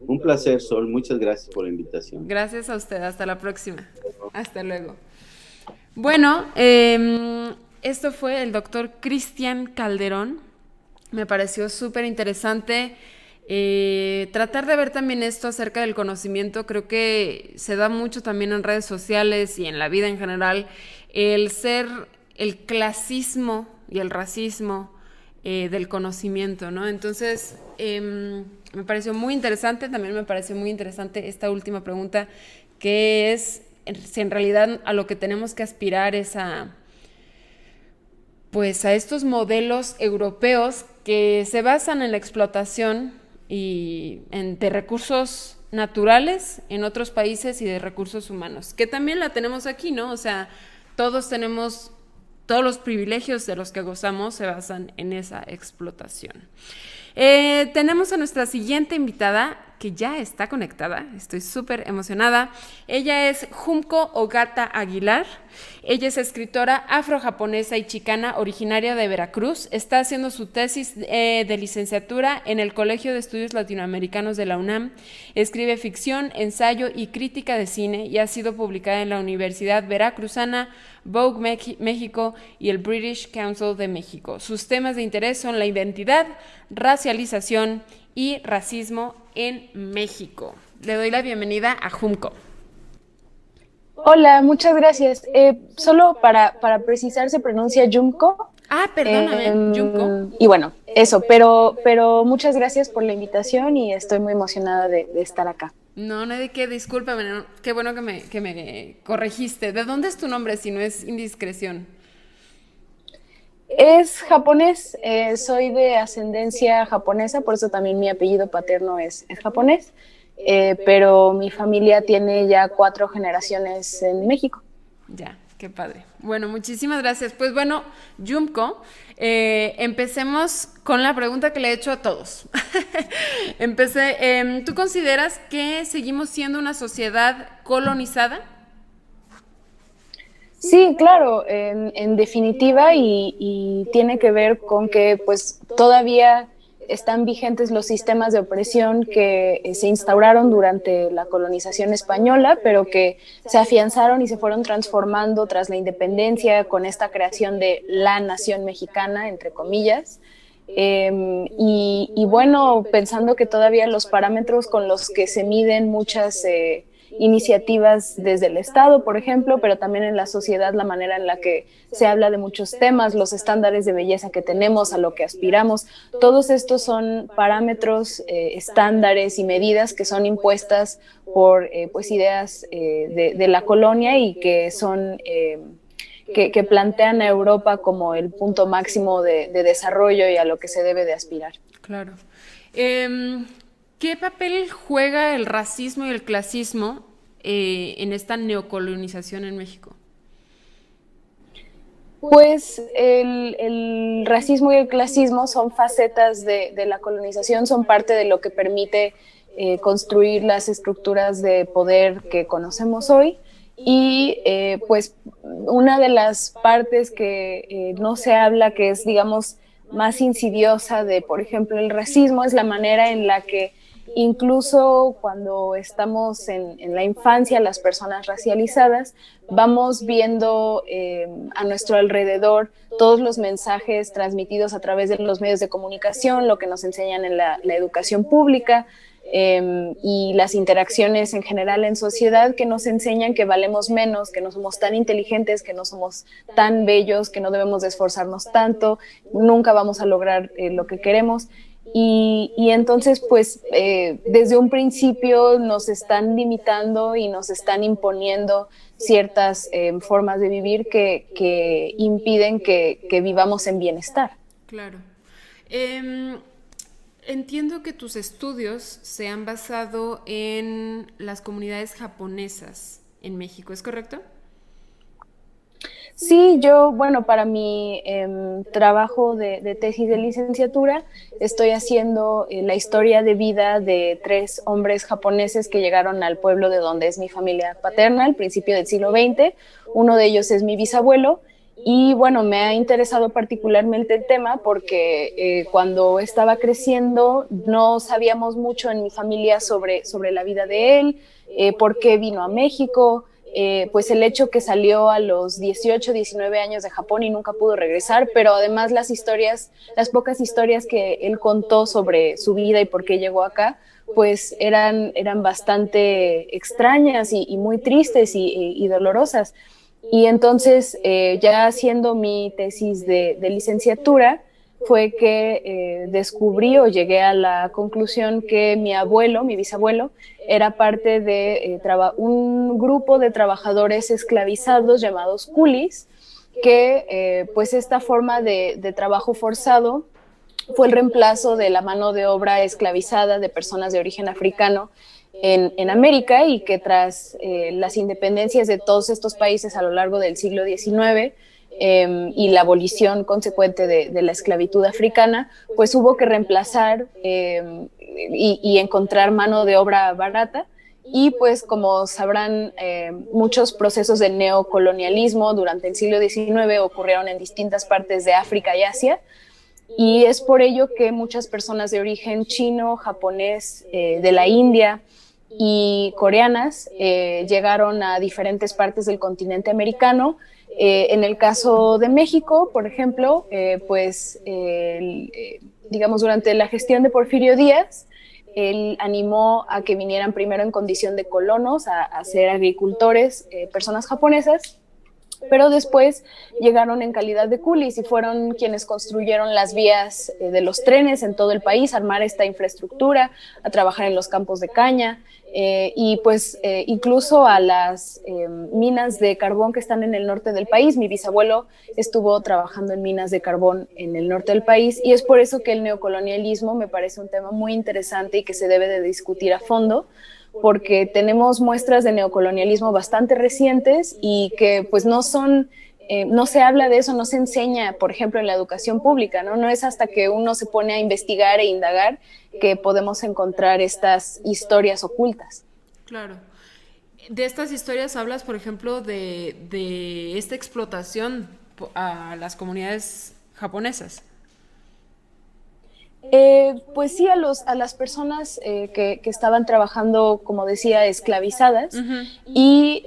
Un placer, Sol. Muchas gracias por la invitación. Gracias a usted. Hasta la próxima. Hasta luego. Bueno, esto fue el doctor Cristian Calderón. Me pareció súper interesante tratar de ver también esto acerca del conocimiento. Creo que se da mucho también en redes sociales y en la vida en general el clasismo y el racismo del conocimiento, ¿no? Entonces, me pareció muy interesante. También me pareció muy interesante esta última pregunta, que es si en realidad a lo que tenemos que aspirar es a estos modelos europeos que se basan en la explotación de recursos naturales en otros países y de recursos humanos, que también la tenemos aquí, ¿no? O sea, todos tenemos todos los privilegios de los que gozamos se basan en esa explotación. Tenemos a nuestra siguiente invitada que ya está conectada. Estoy súper emocionada. Ella es Junko Ogata Aguilar. Ella es escritora afro-japonesa y chicana originaria de Veracruz. Está haciendo su tesis de licenciatura en el Colegio de Estudios Latinoamericanos de la UNAM. Escribe ficción, ensayo y crítica de cine y ha sido publicada en la Universidad Veracruzana, Vogue México y el British Council de México. Sus temas de interés son la identidad, racialización y racismo en México. Le doy la bienvenida a Junko. Hola, muchas gracias. Solo para precisar, se pronuncia Junko. Ah, perdóname, Junko. Y bueno, eso, pero muchas gracias por la invitación y estoy muy emocionada de estar acá. No hay de qué, discúlpame, no, qué bueno que me corregiste. ¿De dónde es tu nombre, si no es indiscreción? Es japonés, soy de ascendencia japonesa, por eso también mi apellido paterno es japonés, pero mi familia tiene ya 4 generaciones en México. Ya, qué padre. Bueno, muchísimas gracias. Pues bueno, Junko, empecemos con la pregunta que le he hecho a todos. ¿Tú consideras que seguimos siendo una sociedad colonizada? Sí, claro, en definitiva y tiene que ver con que pues todavía están vigentes los sistemas de opresión que se instauraron durante la colonización española, pero que se afianzaron y se fueron transformando tras la independencia con esta creación de la nación mexicana, entre comillas. Y bueno, pensando que todavía los parámetros con los que se miden muchas iniciativas desde el Estado, por ejemplo, pero también en la sociedad, la manera en la que se habla de muchos temas, los estándares de belleza que tenemos, a lo que aspiramos, todos estos son parámetros, estándares y medidas que son impuestas por pues ideas de la colonia y que son que plantean a Europa como el punto máximo de desarrollo y a lo que se debe de aspirar. Claro. ¿Qué papel juega el racismo y el clasismo en esta neocolonización en México? Pues el racismo y el clasismo son facetas de la colonización, son parte de lo que permite construir las estructuras de poder que conocemos hoy. Y pues una de las partes que no se habla, que es, digamos, más insidiosa de, por ejemplo, el racismo, es la manera en la que incluso cuando estamos en la infancia, las personas racializadas, vamos viendo a nuestro alrededor todos los mensajes transmitidos a través de los medios de comunicación, lo que nos enseñan en la educación pública, y las interacciones en general en sociedad que nos enseñan que valemos menos, que no somos tan inteligentes, que no somos tan bellos, que no debemos de esforzarnos tanto, nunca vamos a lograr lo que queremos. Y entonces, pues, desde un principio nos están limitando y nos están imponiendo ciertas formas de vivir que impiden que vivamos en bienestar. Claro. Entiendo que tus estudios se han basado en las comunidades japonesas en México, ¿es correcto? Sí, yo, bueno, para mi trabajo de tesis de licenciatura estoy haciendo la historia de vida de 3 hombres japoneses que llegaron al pueblo de donde es mi familia paterna al principio del siglo XX. Uno de ellos es mi bisabuelo. Y bueno, me ha interesado particularmente el tema porque cuando estaba creciendo no sabíamos mucho en mi familia sobre la vida de él, por qué vino a México, pues el hecho que salió a los 18, 19 años de Japón y nunca pudo regresar, pero además las pocas historias que él contó sobre su vida y por qué llegó acá, pues eran bastante extrañas y muy tristes y dolorosas. Y entonces, ya haciendo mi tesis de licenciatura, fue que descubrí o llegué a la conclusión que mi bisabuelo, era parte de un grupo de trabajadores esclavizados llamados coolies, que pues esta forma de trabajo forzado fue el reemplazo de la mano de obra esclavizada de personas de origen africano en América, y que tras las independencias de todos estos países a lo largo del siglo XIX, y la abolición consecuente de la esclavitud africana, pues hubo que reemplazar y encontrar mano de obra barata. Y pues como sabrán, muchos procesos de neocolonialismo durante el siglo XIX ocurrieron en distintas partes de África y Asia, y es por ello que muchas personas de origen chino, japonés, de la India y coreanas llegaron a diferentes partes del continente americano. En el caso de México, por ejemplo, digamos, durante la gestión de Porfirio Díaz, él animó a que vinieran primero en condición de colonos, a ser agricultores, personas japonesas, pero después llegaron en calidad de coolies y fueron quienes construyeron las vías de los trenes en todo el país, a armar esta infraestructura, a trabajar en los campos de caña, y pues incluso a las minas de carbón que están en el norte del país. Mi bisabuelo estuvo trabajando en minas de carbón en el norte del país, y es por eso que el neocolonialismo me parece un tema muy interesante y que se debe de discutir a fondo, porque tenemos muestras de neocolonialismo bastante recientes y que pues no son, no se habla de eso, no se enseña, por ejemplo, en la educación pública, ¿no? No es hasta que uno se pone a investigar e indagar que podemos encontrar estas historias ocultas. Claro. De estas historias hablas, por ejemplo, de esta explotación a las comunidades japonesas. Pues sí, a las personas que estaban trabajando, como decía, esclavizadas. Uh-huh. Y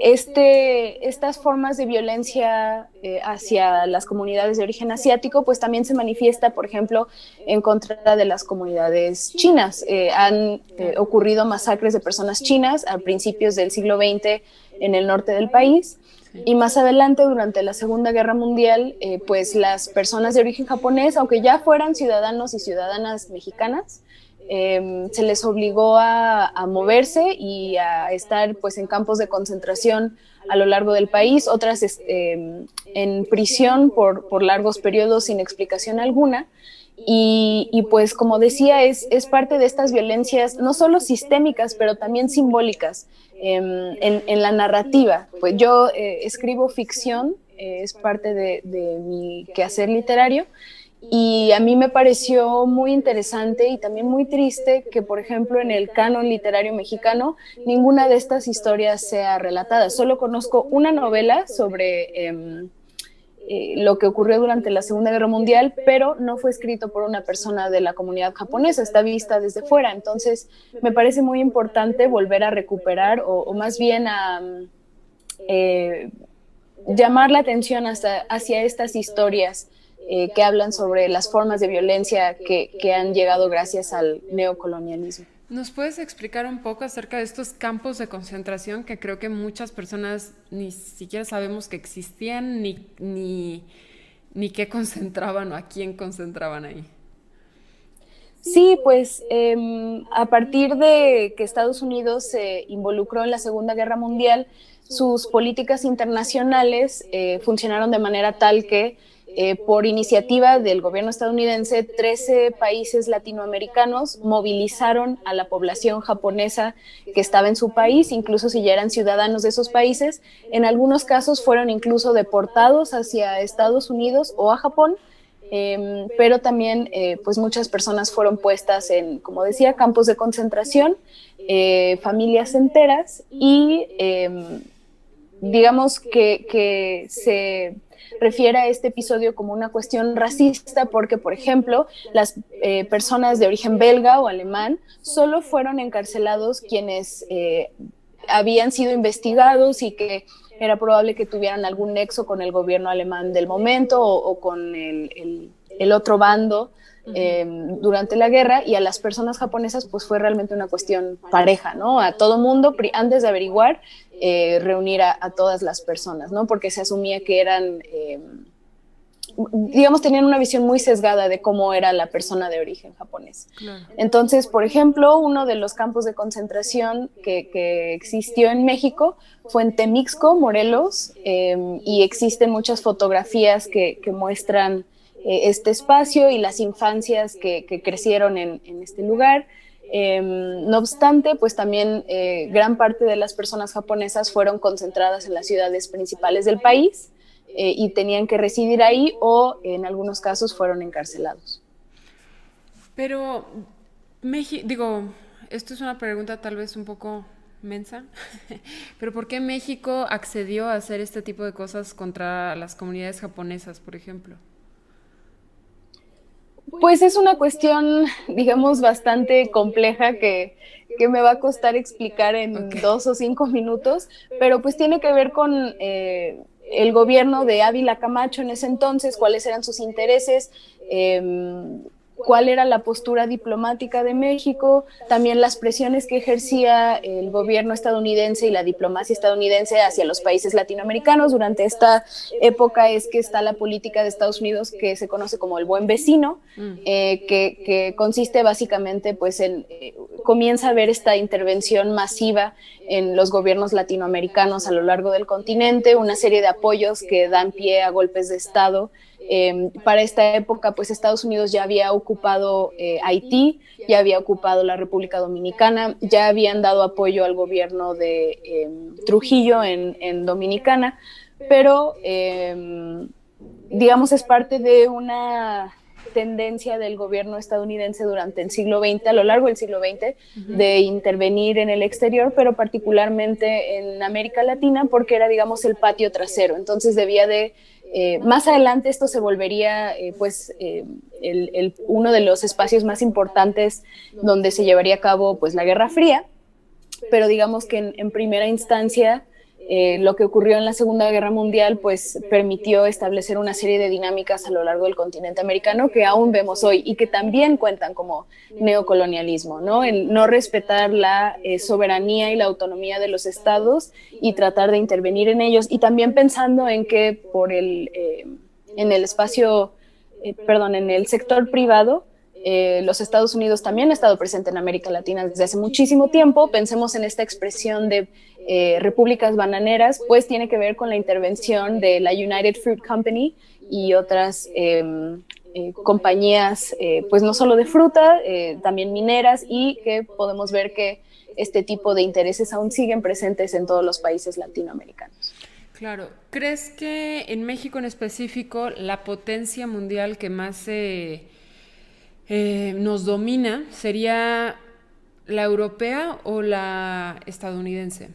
estas formas de violencia hacia las comunidades de origen asiático, pues también se manifiesta, por ejemplo, en contra de las comunidades chinas. Han ocurrido masacres de personas chinas a principios del siglo XX en el norte del país. Y más adelante, durante la Segunda Guerra Mundial, pues las personas de origen japonés, aunque ya fueran ciudadanos y ciudadanas mexicanas, se les obligó a moverse y a estar pues en campos de concentración a lo largo del país, otras en prisión por largos periodos sin explicación alguna. Y pues como decía, es parte de estas violencias no solo sistémicas, pero también simbólicas en la narrativa. Pues yo escribo ficción, es parte de mi quehacer literario, y a mí me pareció muy interesante y también muy triste que, por ejemplo, en el canon literario mexicano ninguna de estas historias sea relatada. Solo conozco una novela sobre lo que ocurrió durante la Segunda Guerra Mundial, pero no fue escrito por una persona de la comunidad japonesa, está vista desde fuera. Entonces, me parece muy importante volver a recuperar o más bien a llamar la atención hacia estas historias que hablan sobre las formas de violencia que han llegado gracias al neocolonialismo. ¿Nos puedes explicar un poco acerca de estos campos de concentración que creo que muchas personas ni siquiera sabemos que existían ni qué concentraban o a quién concentraban ahí? Sí, pues a partir de que Estados Unidos se involucró en la Segunda Guerra Mundial, sus políticas internacionales funcionaron de manera tal que por iniciativa del gobierno estadounidense, 13 países latinoamericanos movilizaron a la población japonesa que estaba en su país, incluso si ya eran ciudadanos de esos países. En algunos casos fueron incluso deportados hacia Estados Unidos o a Japón, pero también pues muchas personas fueron puestas en, como decía, campos de concentración, familias enteras, y digamos que se refiere a este episodio como una cuestión racista porque, por ejemplo, las personas de origen belga o alemán solo fueron encarcelados quienes habían sido investigados y que era probable que tuvieran algún nexo con el gobierno alemán del momento o con el otro bando durante la guerra, y a las personas japonesas pues fue realmente una cuestión pareja, ¿no? A todo mundo, antes de averiguar, reunir a todas las personas, ¿no? Porque se asumía que eran, digamos, tenían una visión muy sesgada de cómo era la persona de origen japonés. Claro. Entonces, por ejemplo, uno de los campos de concentración que existió en México fue en Temixco, Morelos, y existen muchas fotografías que muestran este espacio y las infancias que crecieron en este lugar. No obstante, pues también gran parte de las personas japonesas fueron concentradas en las ciudades principales del país, y tenían que residir ahí o en algunos casos fueron encarcelados. Pero, digo, esto es una pregunta tal vez un poco mensa, pero ¿por qué México accedió a hacer este tipo de cosas contra las comunidades japonesas, por ejemplo? Pues es una cuestión, digamos, bastante compleja que me va a costar explicar en 2 o 5 minutos, pero pues tiene que ver con el gobierno de Ávila Camacho en ese entonces, cuáles eran sus intereses, cuál era la postura diplomática de México, también las presiones que ejercía el gobierno estadounidense y la diplomacia estadounidense hacia los países latinoamericanos. Durante esta época es que está la política de Estados Unidos que se conoce como el buen vecino, que consiste básicamente pues en comienza a haber esta intervención masiva en los gobiernos latinoamericanos a lo largo del continente, una serie de apoyos que dan pie a golpes de Estado. Para esta época, pues Estados Unidos ya había ocupado Haití, ya había ocupado la República Dominicana, ya habían dado apoyo al gobierno de Trujillo en Dominicana, pero digamos es parte de una tendencia del gobierno estadounidense durante el siglo XX, a lo largo del siglo XX, de intervenir en el exterior, pero particularmente en América Latina, porque era, digamos, el patio trasero. Entonces debía de más adelante esto se volvería uno de los espacios más importantes donde se llevaría a cabo pues, la Guerra Fría, pero digamos que en primera instancia lo que ocurrió en la Segunda Guerra Mundial pues permitió establecer una serie de dinámicas a lo largo del continente americano que aún vemos hoy y que también cuentan como neocolonialismo, ¿no? El no respetar la soberanía y la autonomía de los estados y tratar de intervenir en ellos, y también pensando en que en el sector privado los Estados Unidos también ha estado presente en América Latina desde hace muchísimo tiempo. Pensemos en esta expresión de repúblicas bananeras, pues tiene que ver con la intervención de la United Fruit Company y otras compañías, pues no solo de fruta, también mineras, y que podemos ver que este tipo de intereses aún siguen presentes en todos los países latinoamericanos. Claro. ¿Crees que en México en específico la potencia mundial que más nos domina sería la europea o la estadounidense?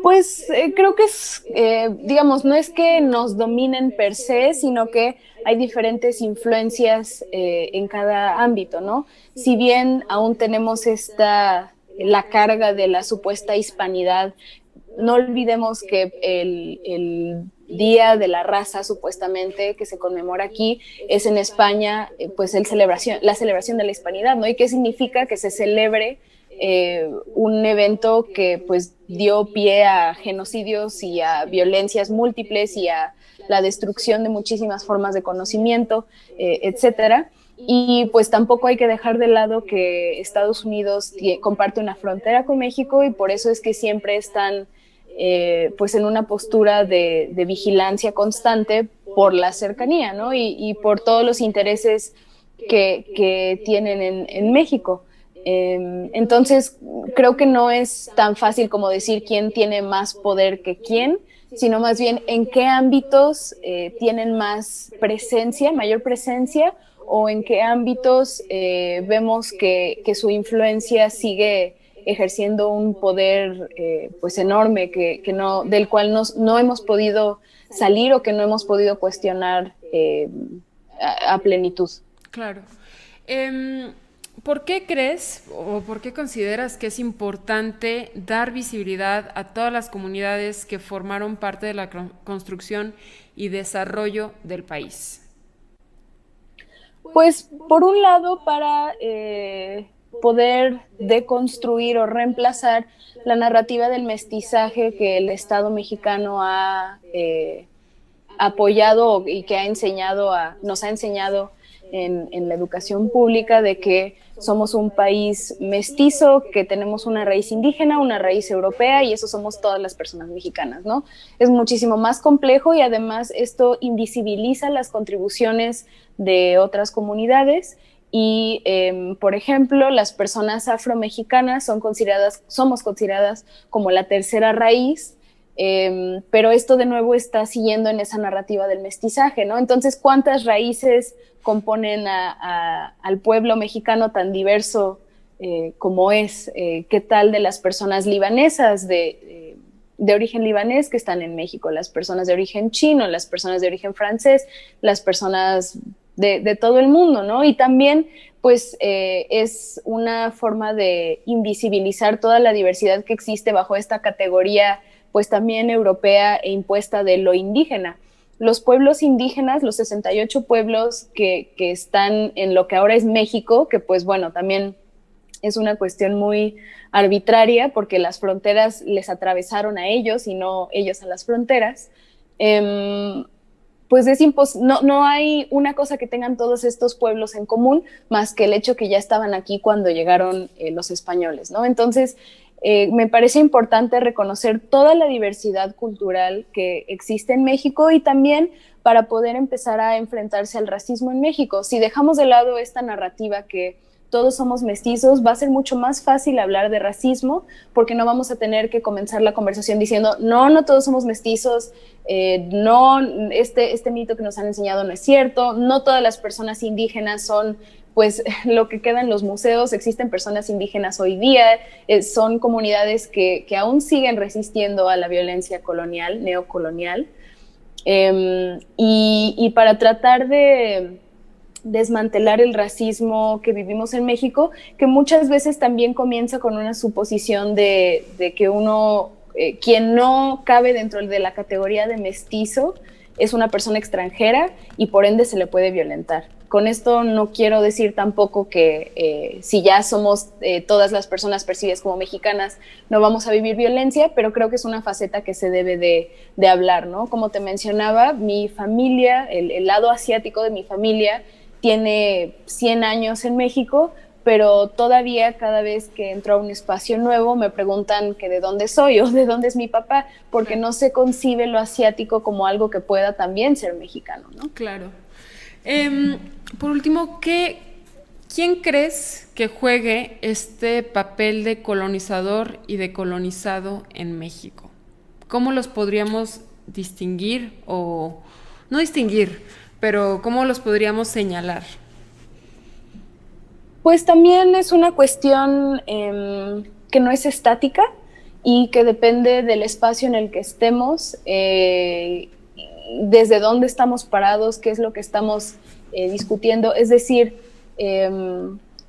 Pues creo que es, digamos, no es que nos dominen per se, sino que hay diferentes influencias en cada ámbito, ¿no? Si bien aún tenemos la carga de la supuesta hispanidad, no olvidemos que el Día de la Raza, supuestamente, que se conmemora aquí, es en España, pues la celebración de la hispanidad, ¿no? ¿Y qué significa? Que se celebre un evento que pues dio pie a genocidios y a violencias múltiples y a la destrucción de muchísimas formas de conocimiento, etcétera. Y pues tampoco hay que dejar de lado que Estados Unidos comparte una frontera con México, y por eso es que siempre están pues en una postura de vigilancia constante por la cercanía, ¿no? Y por todos los intereses que tienen en México. Entonces creo que no es tan fácil como decir quién tiene más poder que quién, sino más bien en qué ámbitos tienen más presencia, mayor presencia, o en qué ámbitos vemos que su influencia sigue ejerciendo un poder pues enorme del cual no hemos podido salir o que no hemos podido cuestionar a plenitud. Claro. ¿Por qué crees o por qué consideras que es importante dar visibilidad a todas las comunidades que formaron parte de la construcción y desarrollo del país? Pues por un lado para poder deconstruir o reemplazar la narrativa del mestizaje que el Estado mexicano ha apoyado y que nos ha enseñado en la educación pública, de que somos un país mestizo, que tenemos una raíz indígena, una raíz europea, y eso somos todas las personas mexicanas, ¿no? Es muchísimo más complejo, y además esto invisibiliza las contribuciones de otras comunidades. Y, por ejemplo, las personas afromexicanas somos consideradas como la tercera raíz, pero esto de nuevo está siguiendo en esa narrativa del mestizaje, ¿no? Entonces, ¿cuántas raíces componen al pueblo mexicano tan diverso como es? ¿Qué tal de las personas libanesas de origen libanés que están en México, las personas de origen chino, las personas de origen francés, las personas de todo el mundo, ¿no? Y también, pues, es una forma de invisibilizar toda la diversidad que existe bajo esta categoría, pues también europea e impuesta de lo indígena. Los pueblos indígenas, los 68 pueblos que están en lo que ahora es México, que pues bueno, también es una cuestión muy arbitraria porque las fronteras les atravesaron a ellos y no ellos a las fronteras, pues no hay una cosa que tengan todos estos pueblos en común más que el hecho que ya estaban aquí cuando llegaron los españoles, ¿no? Entonces, me parece importante reconocer toda la diversidad cultural que existe en México y también para poder empezar a enfrentarse al racismo en México. Si dejamos de lado esta narrativa que todos somos mestizos, va a ser mucho más fácil hablar de racismo porque no vamos a tener que comenzar la conversación diciendo no todos somos mestizos, no, este mito que nos han enseñado no es cierto, no todas las personas indígenas son pues lo que queda en los museos, existen personas indígenas hoy día, son comunidades que aún siguen resistiendo a la violencia colonial, neocolonial, y para tratar de desmantelar el racismo que vivimos en México, que muchas veces también comienza con una suposición de que uno, quien no cabe dentro de la categoría de mestizo, es una persona extranjera y por ende se le puede violentar. Con esto no quiero decir tampoco que si ya somos todas las personas percibidas como mexicanas no vamos a vivir violencia, pero creo que es una faceta que se debe de hablar, ¿no? Como te mencionaba, mi familia, el lado asiático de mi familia tiene 100 años en México, pero todavía cada vez que entro a un espacio nuevo me preguntan que de dónde soy o de dónde es mi papá, porque no se concibe lo asiático como algo que pueda también ser mexicano, ¿no? Claro. Por último, ¿quién crees que juegue este papel de colonizador y de colonizado en México? ¿Cómo los podríamos distinguir o no distinguir, pero cómo los podríamos señalar? Pues también es una cuestión que no es estática y que depende del espacio en el que estemos, desde dónde estamos parados, qué es lo que estamos discutiendo. Es decir,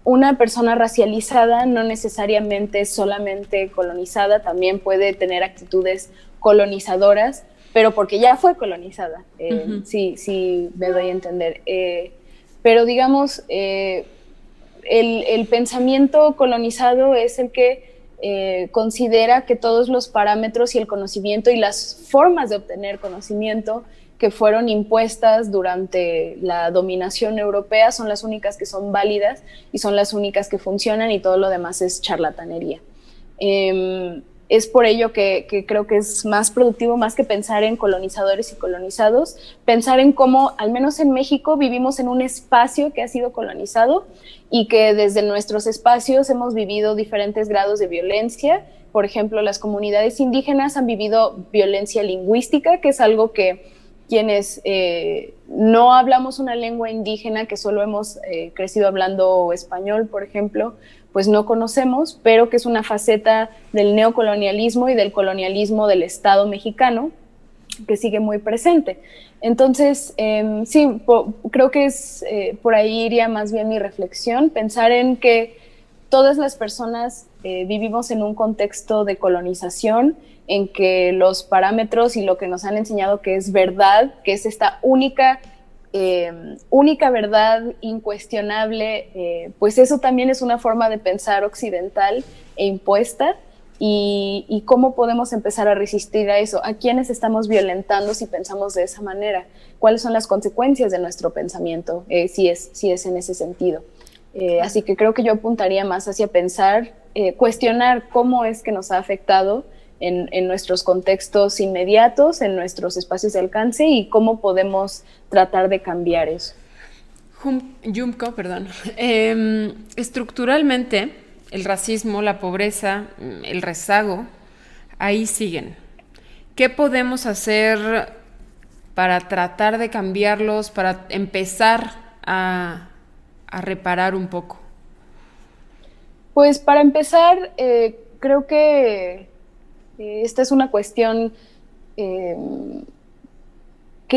una persona racializada no necesariamente es solamente colonizada, también puede tener actitudes colonizadoras, pero porque ya fue colonizada, sí, me doy a entender. Pero digamos, el pensamiento colonizado es el que considera que todos los parámetros y el conocimiento y las formas de obtener conocimiento que fueron impuestas durante la dominación europea son las únicas que son válidas y son las únicas que funcionan y todo lo demás es charlatanería. Es por ello que creo que es más productivo, más que pensar en colonizadores y colonizados, pensar en cómo, al menos en México, vivimos en un espacio que ha sido colonizado y que desde nuestros espacios hemos vivido diferentes grados de violencia. Por ejemplo, las comunidades indígenas han vivido violencia lingüística, que es algo que quienes no hablamos una lengua indígena, que solo hemos crecido hablando español, por ejemplo, pues no conocemos, pero que es una faceta del neocolonialismo y del colonialismo del Estado mexicano que sigue muy presente. Entonces, sí, creo que por ahí iría más bien mi reflexión, pensar en que todas las personas vivimos en un contexto de colonización, en que los parámetros y lo que nos han enseñado que es verdad, que es esta única verdad incuestionable, pues eso también es una forma de pensar occidental e impuesta, y cómo podemos empezar a resistir a eso, a quiénes estamos violentando si pensamos de esa manera, cuáles son las consecuencias de nuestro pensamiento, si es en ese sentido. Así que creo que yo apuntaría más hacia pensar, cuestionar cómo es que nos ha afectado en nuestros contextos inmediatos, en nuestros espacios de alcance y cómo podemos tratar de cambiar eso. Yumko, perdón. Estructuralmente, el racismo, la pobreza, el rezago, ahí siguen. ¿qué podemos hacer para tratar de cambiarlos, para empezar a reparar un poco? Pues para empezar, creo que esta es una cuestión que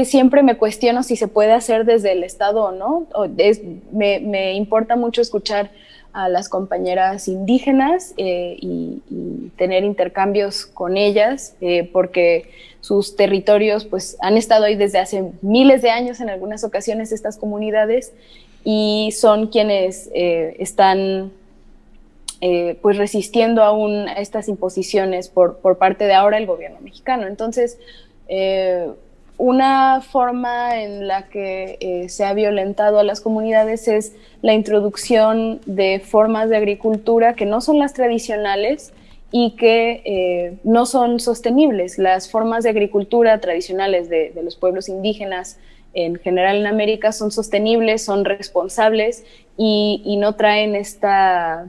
siempre me cuestiono si se puede hacer desde el Estado o no. Me importa mucho escuchar a las compañeras indígenas y tener intercambios con ellas, porque sus territorios pues, han estado ahí desde hace miles de años en algunas ocasiones, estas comunidades, y son quienes están pues resistiendo aún a estas imposiciones por parte de ahora el gobierno mexicano. Entonces, una forma en la que se ha violentado a las comunidades es la introducción de formas de agricultura que no son las tradicionales y que no son sostenibles. Las formas de agricultura tradicionales de los pueblos indígenas en general en América son sostenibles, son responsables y no traen esta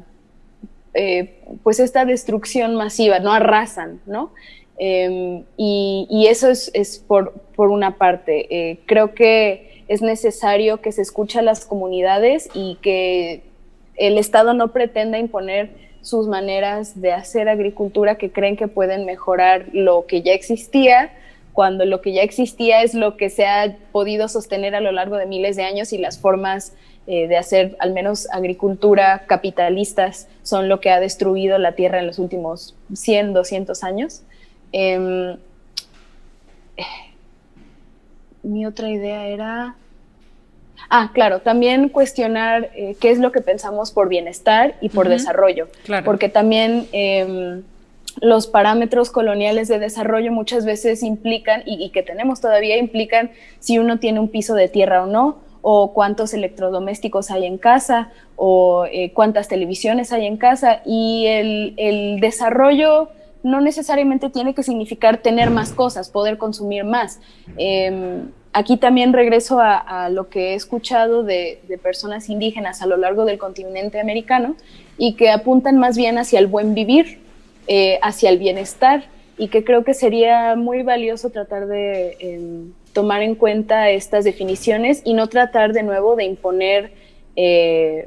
destrucción masiva, no arrasan, ¿no? Y eso es por una parte. Creo que es necesario que se escuche a las comunidades y que el Estado no pretenda imponer sus maneras de hacer agricultura que creen que pueden mejorar lo que ya existía, cuando lo que ya existía es lo que se ha podido sostener a lo largo de miles de años y las formas de hacer al menos agricultura capitalistas son lo que ha destruido la tierra en los últimos 100, 200 años. Mi otra idea era... claro, también cuestionar qué es lo que pensamos por bienestar y por desarrollo, claro. Porque también los parámetros coloniales de desarrollo muchas veces implican, y que tenemos todavía, implican si uno tiene un piso de tierra o no, o cuántos electrodomésticos hay en casa, o cuántas televisiones hay en casa, y el desarrollo no necesariamente tiene que significar tener más cosas, poder consumir más. Aquí también regreso a lo que he escuchado de personas indígenas a lo largo del continente americano y que apuntan más bien hacia el buen vivir, hacia el bienestar, y que creo que sería muy valioso tratar de tomar en cuenta estas definiciones y no tratar de nuevo de imponer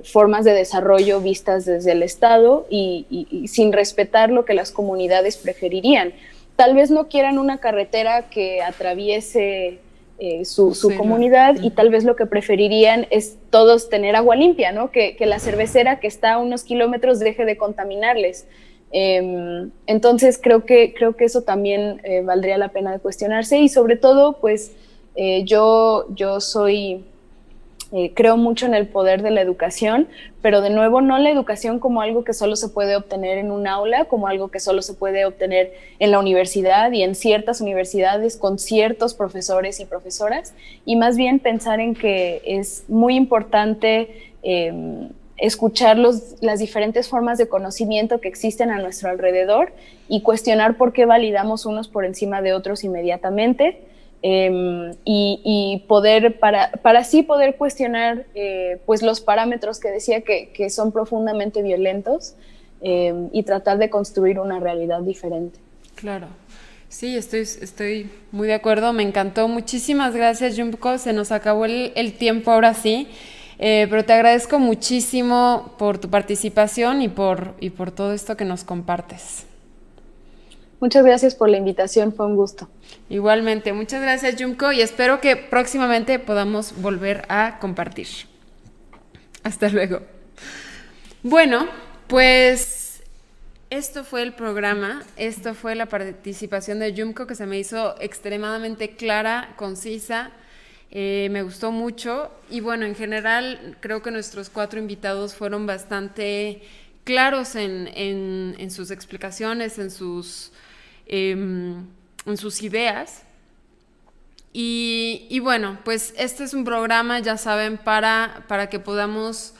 formas de desarrollo vistas desde el Estado y sin respetar lo que las comunidades preferirían. Tal vez no quieran una carretera que atraviese su comunidad, y tal vez lo que preferirían es todos tener agua limpia, ¿no? Que la cervecera que está a unos kilómetros deje de contaminarles. Entonces creo que eso también valdría la pena de cuestionarse, y sobre todo pues yo soy creo mucho en el poder de la educación, pero de nuevo no la educación como algo que solo se puede obtener en un aula, como algo que solo se puede obtener en la universidad y en ciertas universidades con ciertos profesores y profesoras, y más bien pensar en que es muy importante escuchar las diferentes formas de conocimiento que existen a nuestro alrededor y cuestionar por qué validamos unos por encima de otros inmediatamente, y poder, para así poder cuestionar pues los parámetros que decía que son profundamente violentos, y tratar de construir una realidad diferente. Claro. Sí, estoy muy de acuerdo, me encantó. Muchísimas gracias, Yumko. Se nos acabó el tiempo ahora sí. Pero te agradezco muchísimo por tu participación y por todo esto que nos compartes. Muchas gracias por la invitación, fue un gusto. Igualmente, muchas gracias, Yumko, y espero que próximamente podamos volver a compartir. Hasta luego. Bueno, pues esto fue el programa, esto fue la participación de Yumko, que se me hizo extremadamente clara, concisa. Me gustó mucho, y bueno, en general creo que nuestros 4 invitados fueron bastante claros en sus explicaciones, en sus ideas, y bueno, pues este es un programa, ya saben, para que podamos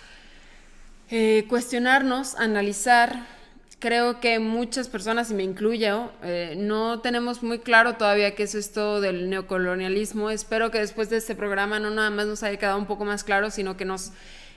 cuestionarnos, analizar. Creo que muchas personas, y me incluyo, no tenemos muy claro todavía qué es esto del neocolonialismo. Espero que después de este programa no nada más nos haya quedado un poco más claro, sino que nos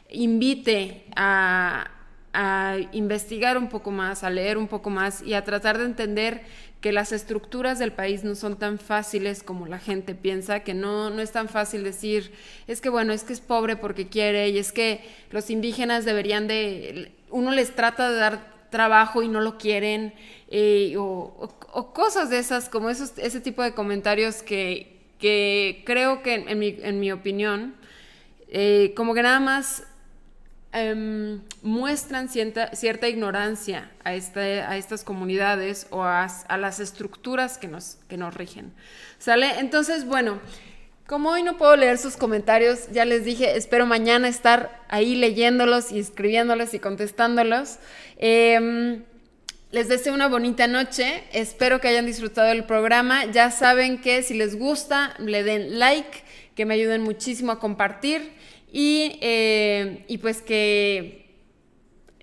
invite a a investigar un poco más, a leer un poco más y a tratar de entender que las estructuras del país no son tan fáciles como la gente piensa, que no es tan fácil decir, es que bueno, es que es pobre porque quiere, y es que los indígenas deberían de, uno les trata de dar trabajo y no lo quieren, o cosas de esas, como ese tipo de comentarios que creo que en mi opinión, como que nada más muestran cierta ignorancia a estas comunidades o a las estructuras que nos rigen. ¿Sale? Entonces, bueno, como hoy no puedo leer sus comentarios, ya les dije, espero mañana estar ahí leyéndolos y escribiéndolos y contestándolos. Les deseo una bonita noche, espero que hayan disfrutado el programa. Ya saben que si les gusta, le den like, que me ayuden muchísimo a compartir. Y pues que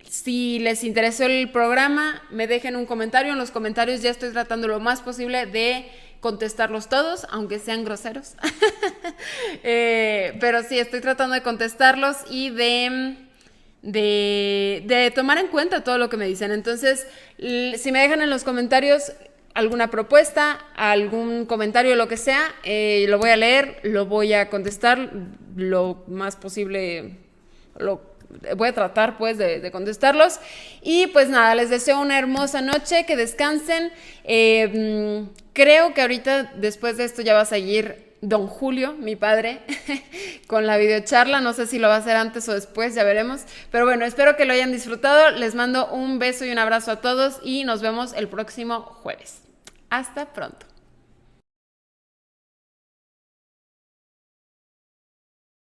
si les interesó el programa, me dejen un comentario. En los comentarios ya estoy tratando lo más posible de contestarlos todos, aunque sean groseros. Pero sí, estoy tratando de contestarlos y de tomar en cuenta todo lo que me dicen. Entonces, si me dejan en los comentarios alguna propuesta, algún comentario, lo que sea, lo voy a leer, lo voy a contestar lo más posible, voy a tratar pues de contestarlos. Y pues nada, les deseo una hermosa noche, que descansen. Creo que ahorita después de esto ya va a seguir Don Julio, mi padre, con la videocharla. No sé si lo va a hacer antes o después, ya veremos. Pero bueno, espero que lo hayan disfrutado. Les mando un beso y un abrazo a todos y nos vemos el próximo jueves. Hasta pronto.